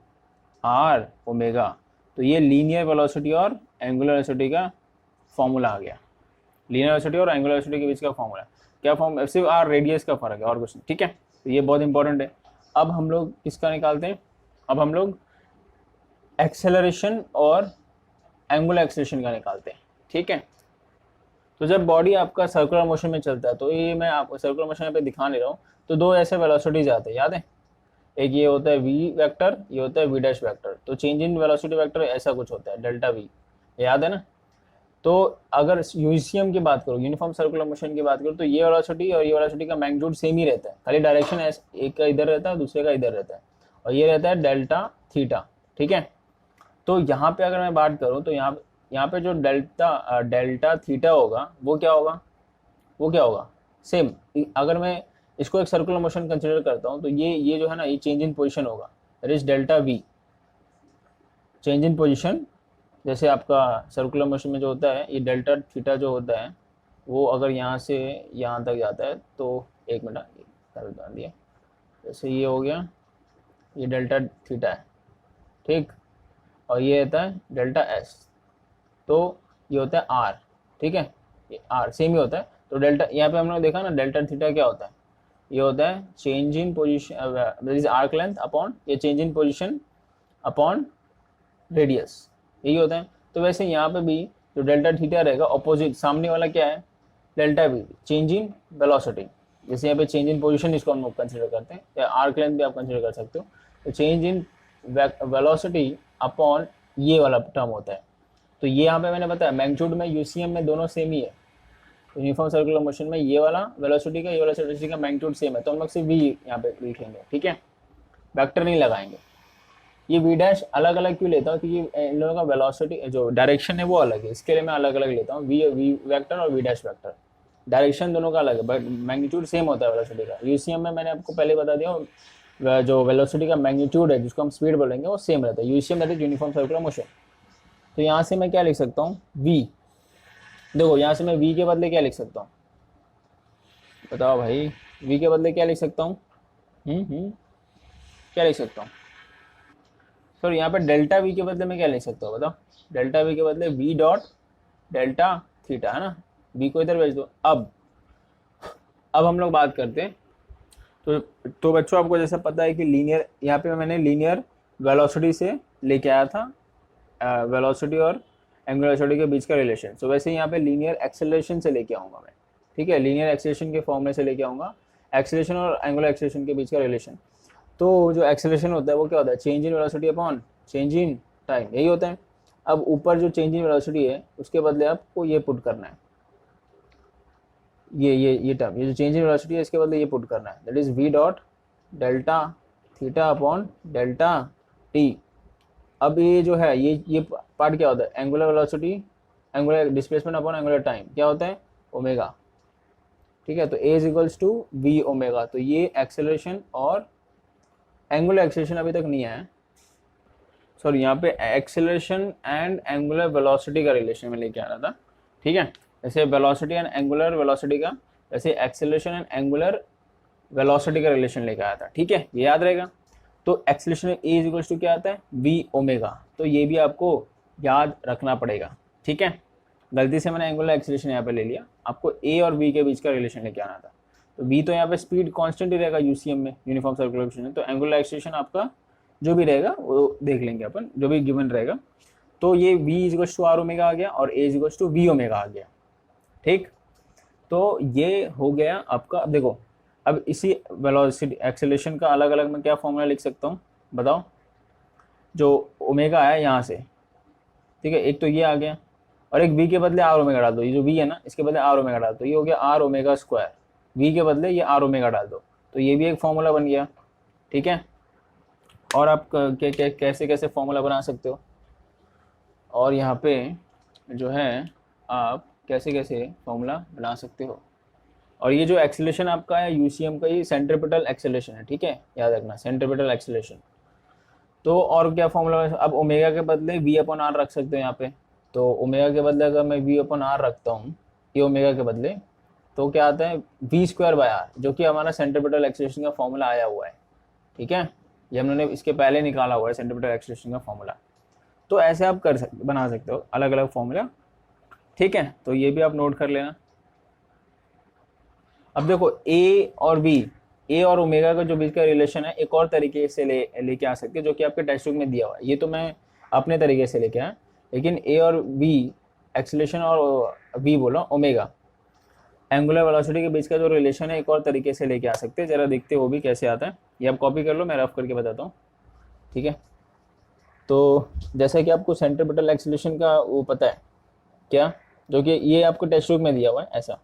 R omega, तो ये लीनियर वेलोसिटी और एंगुलर वेलोसिटी का फॉर्मूला आ गया, लीनियर वेलोसिटी और एंगुलर वेलोसिटी के बीच का फॉर्मूला, क्या फॉर्म, सिर्फ आर रेडियस का फर्क है और कुछ नहीं, ठीक है। तो ये बहुत इंपॉर्टेंट है। अब हम लोग किसका निकालते हैं, अब हम लोग एक्सेलरेशन और एंगुलर एक्सेलरेशन का निकालते हैं, ठीक है। तो जब बॉडी आपका सर्कुलर मोशन में चलता है, तो ये मैं आपको सर्कुलर मोशन पे दिखा नहीं रहा हूँ, तो दो ऐसे वेलोसिटीज आते हैं, याद है, एक ये होता है वी वेक्टर, ये होता है वी डैश वेक्टर। तो चेंज इन वेलोसिटी वेक्टर ऐसा कुछ होता है, डेल्टा वी, याद है ना। तो अगर यूसीएम की बात करो, यूनिफॉर्म सर्कुलर मोशन की बात करो, तो ये वेलोसिटी और ये वेलोसिटी का मैग्नीट्यूड सेम ही रहता है, खाली डायरेक्शन एक का इधर रहता है दूसरे का इधर रहता है, और ये रहता है डेल्टा थीटा, ठीक है। तो यहाँ पे अगर मैं बात करूँ तो यहाँ पे जो डेल्टा थीटा होगा वो क्या होगा, वो क्या होगा, सेम। अगर मैं इसको एक सर्कुलर मोशन कंसिडर करता हूँ, तो ये जो है ना, ये चेंज इन पोजीशन होगा, that is delta we, change in position. जैसे आपका सर्कुलर मोशन में जो होता है, ये डेल्टा थीटा जो होता है वो अगर यहाँ से यहाँ तक जाता है, तो एक मिनट डाल दिया, जैसे ये हो गया, ये डेल्टा थीटा है, ठीक, और ये रहता है डेल्टा एस, तो ये होता है आर, ठीक है, ये आर सेम ही होता है। तो डेल्टा यहाँ पे हम लोग देखा ना, डेल्टा थीटा क्या होता है, ये होता है change in position, that is arc length upon ये change in position upon radius, यही होता है। तो वैसे यहाँ पे भी जो डेल्टा थीटा रहेगा ऑपोजिट सामने वाला क्या है, delta we, change in velocity. जैसे यहाँ पे चेंज इन पोजीशन इसको हम लोग कंसिडर करते हैं, या आर्क लेंथ भी आप कंसिडर कर सकते हो। तो चेंज इन वेलोसिटी अपॉन ये वाला टर्म होता है। तो ये यहाँ पे मैंने बताया मैग्नीट्यूड में यूसीएम में दोनों सेम ही है। तो यूनिफॉर्म सर्कुलर मोशन में ये वाला वेलोसिटी का ये वाला वेलोसिटी का मैग्नीट्यूड सेम है, तो हम लोग सिर्फ वी यहाँ पे लिखेंगे, ठीक है, वेक्टर नहीं लगाएंगे। ये वी डैश अलग अलग क्यों लेता हूँ, क्योंकि इन लोगों का वेलोसिटी जो डायरेक्शन है वो अलग है, इसके लिए मैं अलग अलग लेता हूँ, वी वेक्टर और वी डैश वेक्टर। डायरेक्शन दोनों का अलग है बट मैग्नीट्यूड सेम होता है वेलोसिटी का। यूसीएम में मैंने आपको पहले बता दिया जो वेलोसिटी का मैग्नीट्यूड है जिसको हम स्पीड बोलेंगे वो सेम रहता है। UCM that is uniform circular motion. तो यहाँ से मैं क्या लिख सकता हूँ, वी। देखो यहाँ से मैं वी के बदले क्या लिख सकता हूँ, बताओ भाई, वी के बदले क्या लिख सकता हूँ, क्या लिख सकता हूँ। सर यहाँ पे डेल्टा वी के बदले में क्या लिख सकता हूँ, बताओ। डेल्टा वी के बदले वी डॉट डेल्टा थीटा है ना, वी को इधर भेज दो। अब हम लोग बात करते हैं। तो बच्चों आपको जैसा पता है कि लीनियर, यहाँ पे मैंने लीनियर वेलोसिटी से लेके आया था वेलोसिटी और एंगुलर वेलोसिटी के बीच का रिलेशन। सो वैसे यहाँ पे लीनियर एक्सेलरेशन से लेके आऊँगा मैं, ठीक है, लीनियर एक्सेलरेशन के फॉर्मूले से लेके आऊँगा एक्सेलरेशन और एंगुलर एक्सेलरेशन के बीच का रिलेशन। तो जो एक्सेलरेशन होता है वो क्या होता है, change in velocity upon change in time, यही होता है। अब ऊपर जो चेंज इन वेलोसिटी है उसके बदले आपको ये पुट करना है, ये टर्म, ये जो चेंज इन वेलोसिटी है इसके बदले ये पुट करना है, that is V dot delta theta upon delta T. अब ये जो है ये पार्ट क्या होता है, angular velocity angular displacement upon angular time क्या होता है, ओमेगा, ठीक है। तो A is equals to V omega. तो ये एक्सेलरेशन और एंगुलर एक्सेलरेशन अभी तक नहीं आया, सॉरी, यहाँ पे एक्सेलरेशन एंड एंगुलर वेलोसिटी का रिलेशन में लेके आ रहा था, ठीक है। जैसे वेलोसिटी एंड एंगुलर वेलोसिटी का, जैसे एक्सेलरेशन एंड एंगुलर वेलोसिटी का रिलेशन लेके आया था, ठीक है, ये याद रहेगा। तो acceleration A is equals to क्या आता है, वी ओमेगा। तो ये भी आपको याद रखना पड़ेगा, ठीक है। गलती से मैंने एंगुलर एक्सेलरेशन यहाँ पे ले लिया, आपको ए और वी के बीच का रिलेशन लेके आना था। तो वी तो यहाँ पे स्पीड कांस्टेंट ही रहेगा यूसीएम में, यूनिफॉर्म सर्कुलर मोशन में। तो एंगुलर एक्सेलरेशन आपका जो भी रहेगा वो देख लेंगे अपन, जो भी गिवन रहेगा। तो ये V is equals to R omega आ गया और A is equals to V omega आ गया, ठीक। तो ये हो गया आपका। अब देखो, अब इसी वेलोसिटी एक्सेलरेशन का अलग अलग मैं क्या फॉर्मूला लिख सकता हूँ, बताओ। जो ओमेगा है यहाँ से, ठीक है, एक तो ये आ गया और एक वी के बदले आर ओमेगा डाल दो। ये जो वी है ना इसके बदले आर ओमेगा डाल दो, ये हो गया आर ओमेगा स्क्वायर। वी के बदले ये आर ओमेगा डाल दो, तो ये भी एक फॉर्मूला बन गया, ठीक है। और आप कैसे कैसे फॉर्मूला बना सकते हो, और यहाँ पे जो है आप कैसे कैसे फॉर्मूला बना सकते हो। और ये जो एक्सेलरेशन आपका है यूसीएम का, ये सेंट्रीपिटल एक्सेलरेशन है, ठीक है, याद रखना, सेंट्रीपिटल एक्सेलरेशन। तो और क्या फॉर्मूला, अब ओमेगा के बदले वी अपॉन आर रख सकते हो यहाँ पे। तो ओमेगा के बदले अगर मैं वी अपॉन आर रखता हूँ ये ओमेगा के बदले, तो क्या आता है वी स्क्वायर बाय आर, जो कि हमारा सेंट्रीपिटल एक्सेलरेशन का फॉर्मूला आया हुआ है, ठीक है। ये हमने इसके पहले निकाला हुआ है सेंट्रीपिटल एक्सेलरेशन का फॉर्मूला। तो ऐसे आप कर सकते, बना सकते हो अलग अलग फॉर्मूला, ठीक है। तो ये भी आप नोट कर लेना। अब देखो ए और बी, ए और ओमेगा का जो बीच का रिलेशन है एक और तरीके से लेके आ सकते हैं, जो कि आपके टेक्स्ट बुक में दिया हुआ है। ये तो मैं अपने तरीके से लेके आया, लेकिन ए और बी एक्सेलरेशन और वी बोला ओमेगा एंगुलर वेलोसिटी के बीच का जो रिलेशन है एक और तरीके से लेके आ सकते हैं। जरा देखते वो भी कैसे आता है, ये आप कॉपी कर लो, मैं रफ करके बताता हूँ, ठीक है। तो जैसा कि आपको सेंट्रीपिटल एक्सेलरेशन का वो पता है क्या, जो कि ये आपको टेक्स्ट बुक में दिया हुआ है ऐसा।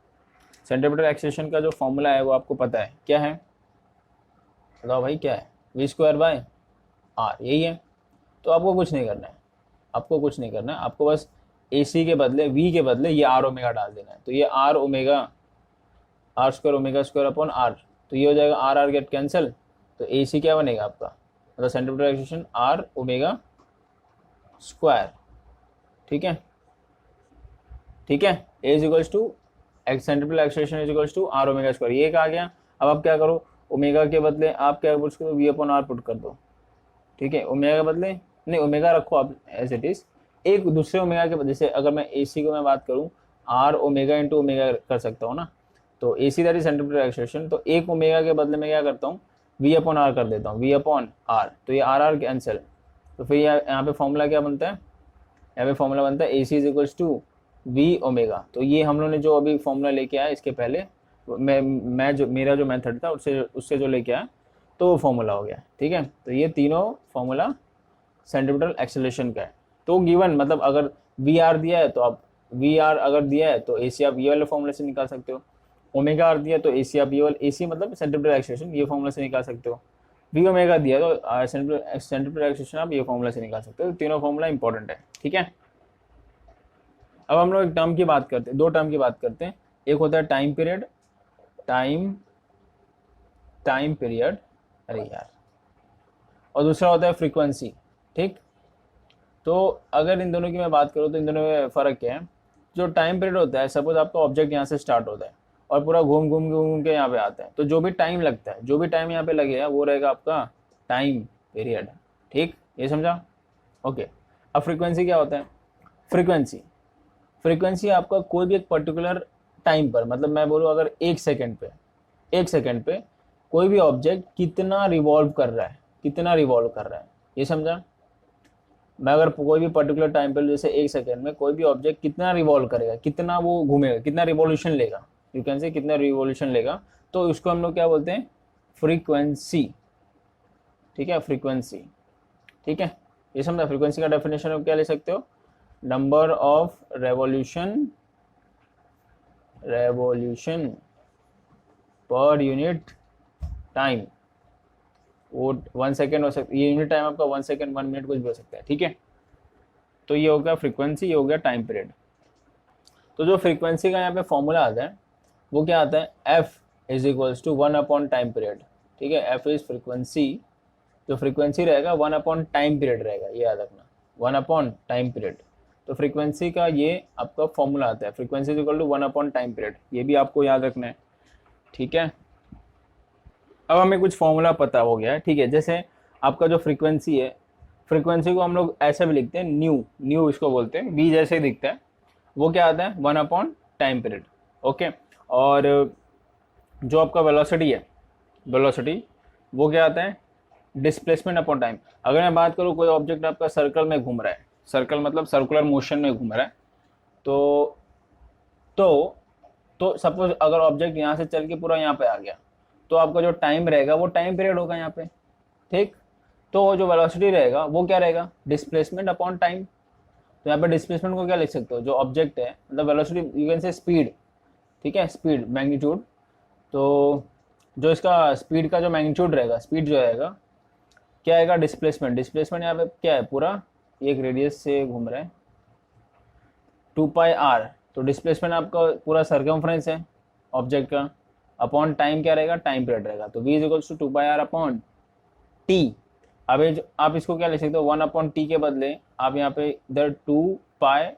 सेंट्रीपिटल एक्सेलरेशन का जो फॉर्मूला है वो आपको पता है क्या है, बताओ भाई क्या है, वी स्क्वायर बाय आर, यही है। तो आपको कुछ नहीं करना है, आपको कुछ नहीं करना है, आपको बस ए सी के बदले वी के बदले ये आर ओमेगा डाल देना है। तो ये R omega, R square omega square upon R, तो ये हो जाएगा आर आर गेट कैंसिल। तो ए सी क्या बनेगा आपका, मतलब centripetal acceleration R omega square, ठीक है, ठीक है। A is equals to centripetal acceleration is equals to R omega square, ये आ गया। अब आप क्या करो, ओमेगा के बदले आप क्या पुट करो, वी अपॉन आर पुट कर दो, ठीक है। ओमेगा के बदले नहीं, ओमेगा रखो आप एज इट इज, एक दूसरे ओमेगा के बदले, जैसे अगर मैं ए सी को मैं बात करूँ आर ओमेगा इंटू ओमेगा कर सकता हूँ ना, तो A C that is centripetal acceleration. तो एक ओमेगा के बदले में क्या करता हूँ, वी अपॉन आर कर देता हूँ, वी अपॉन आर, तो ये आर आर कैंसिल। तो फिर यहाँ पे फॉर्मूला क्या बनता है, यहाँ पे फॉर्मूला बनता है A C is equals to V omega. तो ये हम लोग ने जो अभी फॉर्मूला लेके आया इसके पहले, मैं जो मेरा जो मेथड था उससे उससे जो लेके आया तो वो फॉर्मूला हो गया। ठीक है, तो ये तीनों फॉर्मूला सेंट्रीपिटल एक्सेलरेशन का है। तो गिवन मतलब अगर वी आर दिया है तो आप वी आर अगर दिया है तो ए सी आप ये वाले फॉर्मूले से निकाल सकते हो, ओमेगा आर दिया तो ए सी आप ये वाले, ए सी मतलब सेंट्रीपिटल एक्सेलरेशन, ये फॉर्मूला से निकाल सकते हो। वी ओमेगा दिया तो सेंट्रीपिटल एक्सेलरेशन आप ये फॉर्मूला से निकाल सकते हो। तीनों फॉर्मूला इंपॉर्टेंट है। ठीक है, अब हम लोग एक टर्म की बात करते हैं, दो टर्म की बात करते हैं। एक होता है टाइम पीरियड, टाइम पीरियड, अरे यार, और दूसरा होता है फ्रीक्वेंसी। ठीक, तो अगर इन दोनों की मैं बात करूँ तो इन दोनों में फ़र्क क्या है। जो टाइम पीरियड होता है, सपोज आपका ऑब्जेक्ट यहाँ से स्टार्ट होता है और पूरा घूम घूम घूम के यहाँ पे आता है, तो जो भी टाइम लगता है, जो भी टाइम यहाँ पे लगेगा वो रहेगा आपका टाइम पीरियड। ठीक, ये समझा? ओके, अब फ्रीक्वेंसी क्या होता है? फ्रीक्वेंसी आपका कोई भी एक पर्टिकुलर टाइम पर, मतलब मैं बोलूँ अगर एक सेकेंड पे कोई भी ऑब्जेक्ट कितना रिवॉल्व कर रहा है, ये समझा? मैं अगर कोई भी पर्टिकुलर टाइम पे जैसे एक सेकेंड में कोई भी ऑब्जेक्ट कितना रिवॉल्व करेगा, कितना वो घूमेगा, कितना रिवॉल्यूशन लेगा, यू कैन से कितना रिवॉल्यूशन लेगा, तो उसको हम लोग क्या बोलते हैं? फ्रीक्वेंसी। ठीक है, फ्रीक्वेंसी। ठीक है, ये समझा? फ्रीक्वेंसी का डेफिनेशन आप क्या ले सकते हो? Number of revolution per unit time. वो 1 सेकेंड हो सकता है, ये यूनिट टाइम आपका 1 सेकेंड 1 मिनट कुछ भी हो सकता है। ठीक है, तो ये हो गया फ्रीक्वेंसी, ये हो गया टाइम पीरियड। तो जो फ्रीक्वेंसी का यहाँ पे फॉर्मूला आता है वो क्या आता है? F is equals to 1 upon time period. ठीक है, एफ इज फ्रीक्वेंसी, जो फ्रीक्वेंसी रहेगा 1 अपॉन टाइम पीरियड रहेगा, ये याद रखना, 1 अपॉन टाइम पीरियड। तो फ्रीक्वेंसी का ये आपका फॉर्मूला आता है, frequency is equal to 1 upon time period, ये भी आपको याद रखना है। ठीक है, अब हमें कुछ फॉर्मूला पता हो गया है। ठीक है, जैसे आपका जो फ्रीक्वेंसी है, फ्रीक्वेंसी को हम लोग ऐसे भी लिखते हैं, न्यू इसको बोलते हैं, वी जैसे ही दिखता है, वो क्या आता है? 1 अपॉन टाइम पीरियड। ओके, और जो आपका वेलोसिटी वो क्या आता है? Displacement upon time. अगर मैं बात करूँ कोई ऑब्जेक्ट आपका सर्कल में घूम रहा है, सर्कल मतलब सर्कुलर मोशन में घूम रहा है, तो सपोज अगर ऑब्जेक्ट यहाँ से चल के पूरा यहाँ पे आ गया, तो आपका जो टाइम रहेगा वो टाइम पीरियड होगा यहाँ पे। ठीक, तो जो वेलोसिटी रहेगा वो क्या रहेगा? Displacement upon time. तो यहाँ पे डिस्प्लेसमेंट को क्या लिख सकते हो? जो ऑब्जेक्ट है, मतलब velocity you can say speed. ठीक है, स्पीड, मैग्नीट्यूड, तो जो इसका स्पीड का जो मैग्नीट्यूड रहेगा, स्पीड जो आएगा क्या आएगा? डिस्प्लेसमेंट यहाँ पे क्या है? पूरा एक रेडियस से घूम रहा है, 2 पाई आर, तो डिस्प्लेसमेंट आपका पूरा सर्कमफ्रेंस है ऑब्जेक्ट का, अपॉन टाइम क्या रहेगा? टाइम पीरियड रहेगा। तो v is equals to 2 pi R upon T. अब आप इसको क्या लिख सकते हो? 1 अपॉन टी के बदले आप यहाँ पे इधर 2 पाई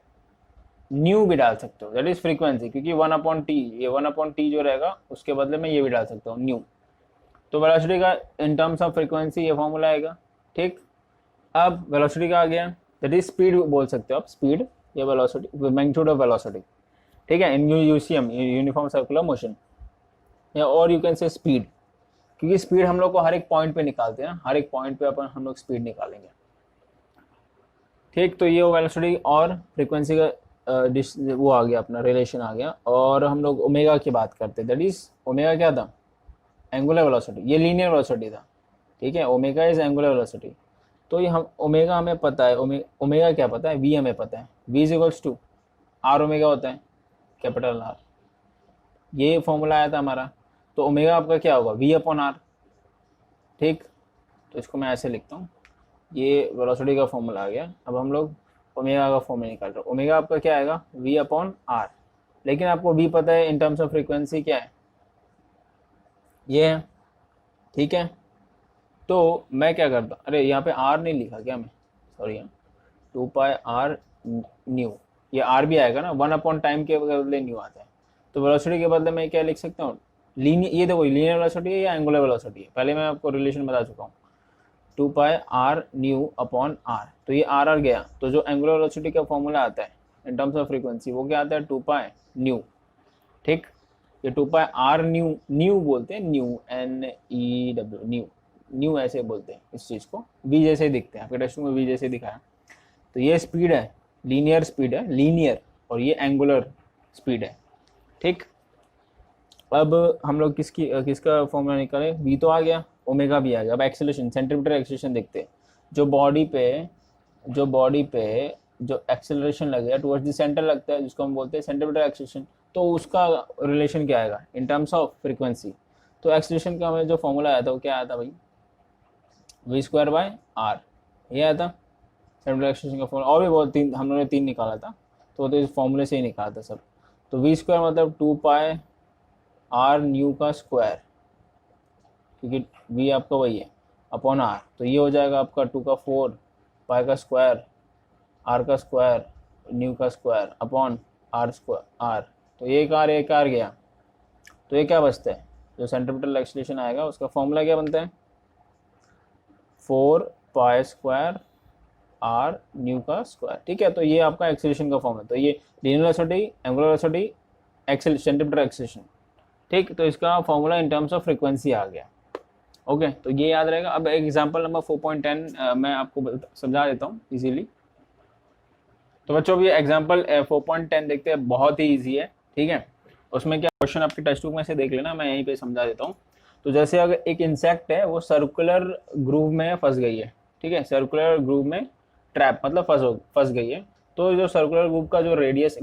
न्यू भी डाल सकते हो, दैट इज फ्रीक्वेंसी, क्योंकि 1 अपॉन टी, ये 1 अपॉन टी जो रहेगा उसके बदले में ये भी डाल सकता हूँ, न्यू। तो वेलोसिटी का इन टर्म्स ऑफ फ्रीक्वेंसी ये फॉर्मूला आएगा। ठीक, अब वेलोसिटी का आ गया, दैट इज स्पीड बोल सकते हो आप, स्पीड या वेलोसिटी, मैग्नीट्यूड ऑफ वेलोसिटी। ठीक है, इन यूसीएम, यूनिफॉर्म सर्कुलर मोशन, या और यू कैन से स्पीड, क्योंकि स्पीड हम लोग को हर एक पॉइंट पे निकालते हैं, हर एक पॉइंट पे अपन हम लोग स्पीड निकालेंगे। ठीक, तो ये वेलोसिटी और फ्रीक्वेंसी का वो आ गया, अपना रिलेशन आ गया। और हम लोग ओमेगा की बात करते हैं, दैट इज ओमेगा क्या था? एंगुलर वेलोसिटी, ये लीनियर वेलोसिटी था। ठीक है, ओमेगा इज एंगुलर वेलोसिटी। तो ये हम ओमेगा हमें पता है, ओमेगा क्या पता है? वी हमें पता है, V is equals to R omega होता है, कैपिटल आर, ये फॉर्मूला आया था हमारा। तो ओमेगा आपका क्या होगा? V upon R. ठीक, तो इसको मैं ऐसे लिखता हूँ, ये वेलोसिटी का फॉर्मूला आ गया। अब हम लोग ओमेगा का फॉर्मूला निकाल रहे हैं, ओमेगा आपका क्या आएगा? V upon R. लेकिन आपको वी पता है इन टर्म्स ऑफ फ्रीक्वेंसी क्या है? ये है। ठीक है, तो मैं क्या करता, अरे यहाँ पे आर नहीं लिखा क्या मैं, सॉरी, 2 पाई आर न्यू, ये आर भी आएगा ना, 1 अपॉन टाइम के बदले न्यू आता है। तो वेलोसिटी के बदले मैं क्या लिख सकता हूँ? लीनियर, ये देखो लीनियर वेलोसिटी है या एंगुलर वेलोसिटी है, पहले मैं आपको रिलेशन बता चुका हूँ, 2 pi are new upon R. तो ये आर गया, तो जो एंगुलर वेलोसिटी का फॉर्मूला आता है इन टर्म्स ऑफ फ्रीक्वेंसी वो क्या आता है? 2 पाई न्यू। ठीक, ये 2 पाई आर न्यू बोलते हैं, न्यू, NEW, न्यू ऐसे बोलते हैं इस चीज़ को, वी जैसे दिखते हैं, आपके टेक्स्ट में वी जैसे दिखाया। तो ये स्पीड है, लीनियर स्पीड है, लीनियर, और ये एंगुलर स्पीड है, ठीक। अब हम लोग किसका फॉर्मूला निकाले, v तो आ गया, ओमेगा भी आ गया। अब एक्सेलरेशन, सेंटीमीटर एक्सेलरेशन देखते हैं। जो बॉडी पे जो एक्सेलरेशन लगेगा टुवर्ड्स द सेंटर लगता है, जिसको हम बोलते हैं सेंटीमीटर एक्सेलरेशन, तो उसका रिलेशन क्या आएगा इन टर्म्स ऑफ फ्रीक्वेंसी। तो एक्सेलरेशन का हमें जो फॉर्मूला आया था वो क्या आया था भाई, v²/r, ये आया था सेंटीमीटर एक्सेलरेशन का फॉर्मूला। और भी बहुत हम लोगों ने 3 निकाला था, तो इस फॉर्मूले से ही निकाला था सब। तो v² मतलब 2π r न्यू का स्क्वायर, क्योंकि v आपका वही है अपॉन r, तो ये हो जाएगा आपका 2 का 4 पाई का स्क्वायर r का स्क्वायर न्यू का square upon r square r। तो एक आर गया, तो ये क्या बचता है, जो सेंटीमीटर एक्सेलरेशन आएगा उसका फॉर्मूला क्या बनता है, 4π² r न्यू का स्क्वायर, ठीक है। तो ये आपका एक्सेलरेशन का फॉर्मूला। तो ये linear velocity, angular velocity, centimetre acceleration, ठीक। तो इसका formula in terms of frequency आ गया, ओके। तो ये याद रहेगा। अब एग्जांपल नंबर 4.10 मैं आपको समझा देता हूँ इजीली। तो बच्चों अब ये एग्जांपल 4.10 देखते हैं, बहुत ही इजी है, ठीक है। उसमें क्या क्वेश्चन आपके टेक्स्ट बुक में से देख लेना, मैं यहीं पे समझा देता हूँ। तो जैसे अगर एक इंसेक्ट है, वो सर्कुलर ग्रूव में फंस गई है, ठीक है, सर्कुलर ग्रूव में ट्रैप मतलब फंस गई है। तो जो सर्कुलर ग्रूव का जो रेडियस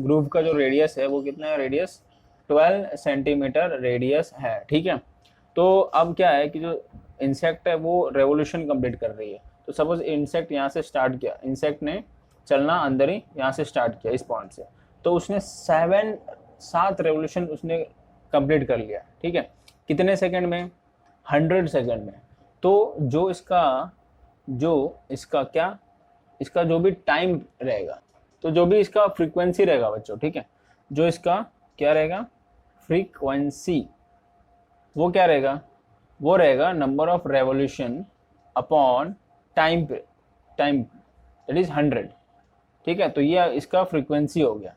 है वो कितना है, रेडियस 12 सेंटीमीटर रेडियस है, ठीक है। तो अब क्या है कि जो इंसेक्ट है वो रेवोल्यूशन कंप्लीट कर रही है। तो सपोज इंसेक्ट यहाँ से स्टार्ट किया, इंसेक्ट ने चलना अंदर ही यहाँ से स्टार्ट किया इस पॉइंट से, तो उसने 7 रेवोल्यूशन उसने कंप्लीट कर लिया, ठीक है। कितने सेकंड में, 100 सेकंड में। तो जो इसका जो भी टाइम रहेगा, तो जो भी इसका फ्रीक्वेंसी रहेगा बच्चों, ठीक है, जो इसका क्या रहेगा फ्रीक्वेंसी, वो क्या रहेगा, वो रहेगा number of revolution upon time that is 100, ठीक है। तो ये इसका फ्रीक्वेंसी हो गया,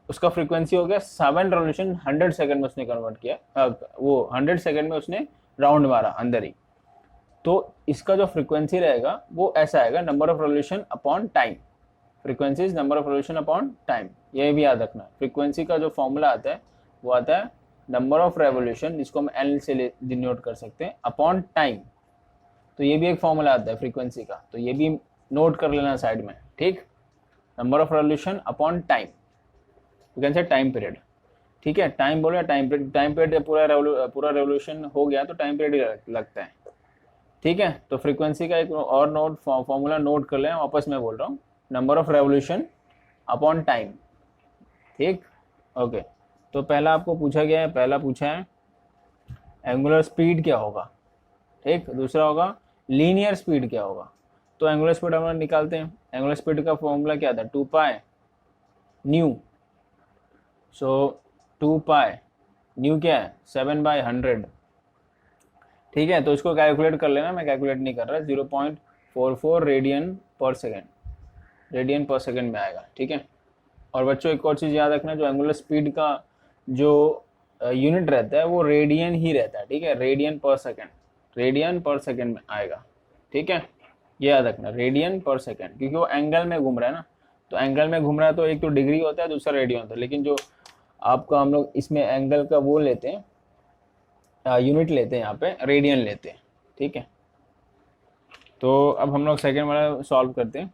उसका फ्रीक्वेंसी हो गया 7 रेवोल्यूशन 100 सेकंड में उसने कन्वर्ट किया, वो 100 सेकंड में उसने राउंड मारा अंदर ही। तो इसका जो फ्रीक्वेंसी रहेगा वो ऐसा आएगा, number of revolution upon time, frequency is number of revolution upon time. ये भी याद रखना, फ्रीक्वेंसी का जो फॉर्मूला आता है वो आता है नंबर ऑफ रेवोल्यूशन, जिसको हम एल से डिनोट कर सकते हैं, अपॉन टाइम। तो ये भी एक फॉर्मूला आता है फ्रीक्वेंसी का, तो ये भी नोट कर लेना साइड में, ठीक। Number of revolution upon time, you can say time period, ठीक है। टाइम बोले टाइम पीरियड पूरा रेवोल्यूशन हो गया तो टाइम पीरियड लगता है, ठीक है। तो फ्रीक्वेंसी का एक और फॉर्मूला नोट कर लें, वापस मैं बोल रहा हूँ, number of revolution upon time, ठीक, ओके। तो पहला आपको पूछा गया है, पहला पूछा है एंगुलर स्पीड क्या होगा, ठीक। दूसरा होगा लीनियर स्पीड क्या होगा। तो एंगुलर स्पीड हम निकालते हैं। एंगुलर स्पीड का फॉर्मूला क्या था, 2π न्यू। सो 2π न्यू क्या है, 7/100, ठीक है। तो इसको कैलकुलेट कर लेना, मैं कैलकुलेट नहीं कर रहा, 0.44 रेडियन पर सेकेंड में आएगा, ठीक है। और बच्चों एक और चीज़ याद रखना, जो एंगुलर स्पीड का जो यूनिट रहता है वो रेडियन ही रहता है, ठीक है, रेडियन पर सेकेंड में आएगा, ठीक है। ये याद रखना, रेडियन पर सेकेंड, क्योंकि वो एंगल में घूम रहा है ना, तो एंगल में घूम रहा है तो एक तो डिग्री होता है, दूसरा रेडियन होता है। लेकिन जो आपका हम लोग इसमें एंगल का वो लेते हैं, यूनिट लेते हैं, यहाँ पे रेडियन लेते हैं, ठीक है। तो अब हम लोग सेकेंड वाला सॉल्व करते हैं।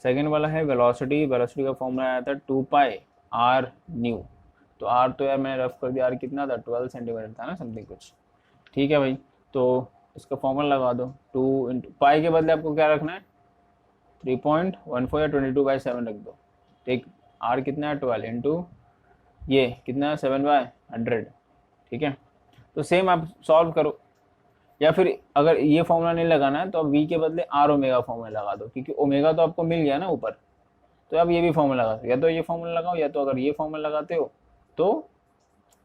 सेकेंड वाला है वेलोसिटी का फॉर्मूला आया था 2π r न्यू। तो r तो यार मैंने रफ कर दिया, r कितना था, 12 सेंटीमीटर था ना, समथिंग कुछ, ठीक है भाई। तो इसका फॉर्मूला लगा दो, 2 इंटू पाई के बदले आपको क्या रखना है, 3.14 या 22/7 रख दो, ठीक। r कितना है 12 इंटू ये कितना है 7/100, ठीक है। तो सेम आप सॉल्व करो, या फिर अगर ये फॉर्मूला नहीं लगाना है तो आप v के बदले r ओमेगा फॉर्मूला लगा दो, क्योंकि ओमेगा तो आपको मिल गया ना ऊपर, तो आप ये भी फॉर्मूला लगा दो, या तो ये फॉर्मूला लगाओ, या तो अगर ये फॉर्मूला लगाते हो तो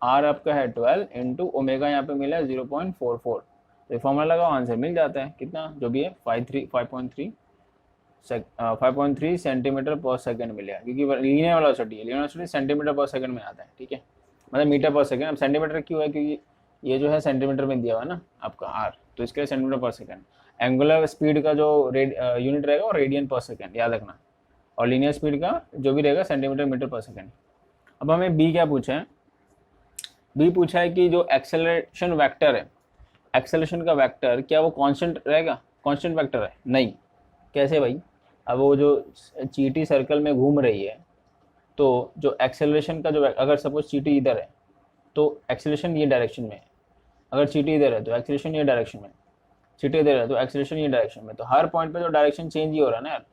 r आपका है 12 इंटू ओमेगा यहाँ पे मिला है 0.44, तो ये फॉर्मूला लगाओ, आंसर मिल जाता है, कितना जो भी है 5.3 सेंटीमीटर पर सेकंड मिलेगा, क्योंकि लीनियर वेलोसिटी सेंटीमीटर पर सेकंड में आता है, ठीक है, मतलब मीटर पर सेकंड। अब सेंटीमीटर क्यों है, क्योंकि ये जो है सेंटीमीटर में दिया हुआ है ना आपका r, तो इसके लिए सेंटीमीटर पर सेकंड। एंगुलर स्पीड का जो यूनिट रहेगा वो रेडियन पर सेकंड, याद रखना, और लीनियर स्पीड का जो भी रहेगा सेंटीमीटर मीटर पर सेकेंड। अब हमें बी क्या पूछा है, बी पूछा है कि जो एक्सेलरेशन वेक्टर है, एक्सेलरेशन का वेक्टर क्या वो कांस्टेंट रहेगा, कांस्टेंट वेक्टर है? नहीं। कैसे भाई? अब वो जो चींटी सर्कल में घूम रही है, तो जो एक्सेलरेशन का जो अगर सपोज चींटी इधर है तो एक्सेलरेशन ये डायरेक्शन में है, अगर चींटी इधर है तो एक्सेलरेशन ये डायरेक्शन में, चींटी इधर है तो एक्सेलरेशन ये डायरेक्शन में, तो हर पॉइंट पे जो डायरेक्शन चेंज ही हो रहा है ना यार।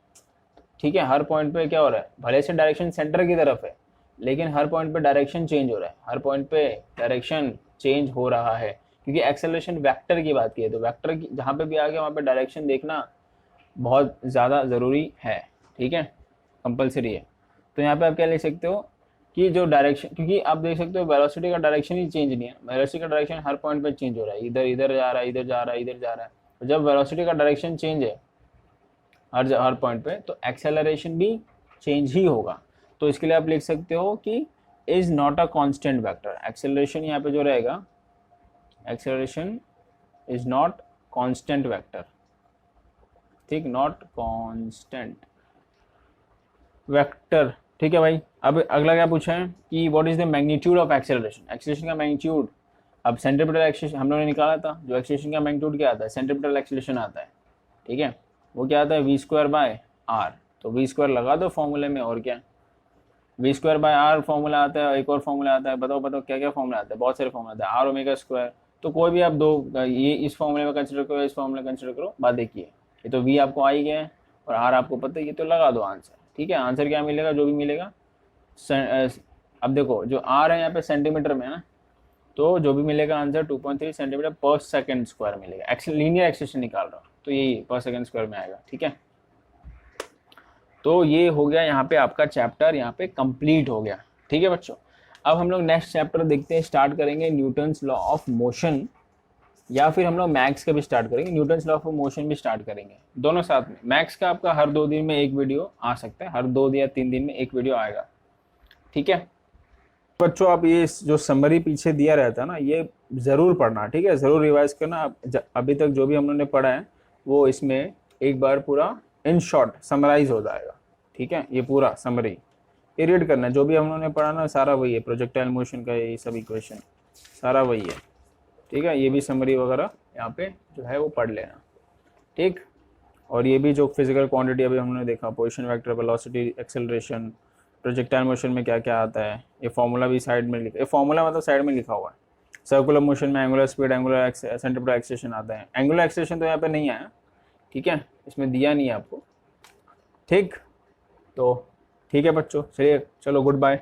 ठीक है, हर पॉइंट पे क्या हो रहा है, भले से डायरेक्शन सेंटर की तरफ है लेकिन हर पॉइंट पे डायरेक्शन चेंज हो रहा है, हर पॉइंट पे डायरेक्शन चेंज हो रहा है, क्योंकि एक्सेलरेशन वेक्टर की बात की है, तो वेक्टर की जहाँ पे भी आ गया वहाँ पे डायरेक्शन देखना बहुत ज़्यादा ज़रूरी है। ठीक है, कंपलसरी है। तो यहाँ पे आप क्या लिख सकते हो कि जो डायरेक्शन, क्योंकि आप देख सकते हो वेलोसिटी का डायरेक्शन ही चेंज नहीं है, वेलोसिटी का डायरेक्शन हर पॉइंट पे चेंज हो रहा है, इधर इधर जा रहा है, इधर जा रहा है, इधर जा रहा है। तो जब वेलोसिटी का डायरेक्शन चेंज है हर पॉइंट पे, तो एक्सेलरेशन भी चेंज ही होगा। तो इसके लिए आप लिख सकते हो कि is not a constant vector. Acceleration यहाँ पे जो रहेगा, acceleration is not constant vector. ठीक, नॉट कांस्टेंट वेक्टर। ठीक है भाई। अब अगला क्या पूछा है कि what is the magnitude of acceleration, acceleration का मैग्नीट्यूड। अब सेंट्रीपिटल एक्सेलरेशन हम लोगों ने निकाला था, जो एक्सेलरेशन का मैग्नीट्यूड क्या आता है, सेंट्रीपिटल एक्सेलरेशन आता है। ठीक है, वो क्या आता है, वी स्क्वायर बाय आर। तो वी स्क्वायर लगा दो फॉर्मूले में, और क्या, V square by R formula आता है, एक और फॉर्मूला आता है, बताओ बताओ क्या क्या फॉर्मूला आता है, बहुत सारे फॉर्मूला आता है, आर ओमेगा स्क्वायर। तो कोई भी आप दो, ये इस फॉर्मूले में कंसिडर करो, इस फॉर्मूले कंसिडर करो, बात देखिए। ये तो वी आपको आ ही गया है और आर आपको पता है, ये तो लगा दो आंसर। ठीक है, आंसर क्या मिलेगा, जो भी मिलेगा। अब देखो जो आर है यहाँ पे सेंटीमीटर में है ना, तो जो भी मिलेगा आंसर 2.3 सेंटीमीटर पर सेकंड स्क्वायर मिलेगा। लीनियर एक्सेलरेशन निकाल रहा हूँ तो यही पर सेकंड स्क्वायर में आएगा। ठीक है, तो ये हो गया यहाँ पे आपका चैप्टर, यहाँ पे कंप्लीट हो गया। ठीक है बच्चों, अब हम लोग नेक्स्ट चैप्टर देखते हैं, स्टार्ट करेंगे न्यूटन्स लॉ ऑफ मोशन, या फिर हम लोग मैथ्स का भी स्टार्ट करेंगे, न्यूटन्स लॉ ऑफ मोशन भी स्टार्ट करेंगे, दोनों साथ में। मैथ्स का आपका हर 2 दिन में एक वीडियो आ सकता है, हर 2 या 3 दिन में एक वीडियो आएगा। ठीक है बच्चों, आप ये जो समरी पीछे दिया रहता है ना, ये जरूर पढ़ना। ठीक है, जरूर रिवाइज करना। अभी तक जो भी हम लोगों ने पढ़ा है वो इसमें एक बार पूरा इन शॉर्ट समराइज हो जाएगा। ठीक है, ये पूरा समरी ये रीड करना है, जो भी हम लोगों ने पढ़ा ना सारा वही है, प्रोजेक्टाइल मोशन का ये सब इक्वेशन सारा वही है। ठीक है, ये भी समरी वगैरह यहाँ पे जो है वो पढ़ लेना। ठीक, और ये भी जो फिजिकल क्वांटिटी अभी हमने देखा, position vector, velocity, acceleration, projectile motion में क्या क्या आता है, ये फॉर्मूला भी साइड में लिखा, ये फॉर्मूला मतलब साइड में लिखा हुआ है। सर्कुलर मोशन में angular speed, angular centripetal acceleration आता है। एंगुलर एक्सेलरेशन तो यहाँ पे नहीं आया, ठीक है, इसमें दिया नहीं है आपको। ठीक, तो ठीक है बच्चों, चलिए चलो, गुड बाय।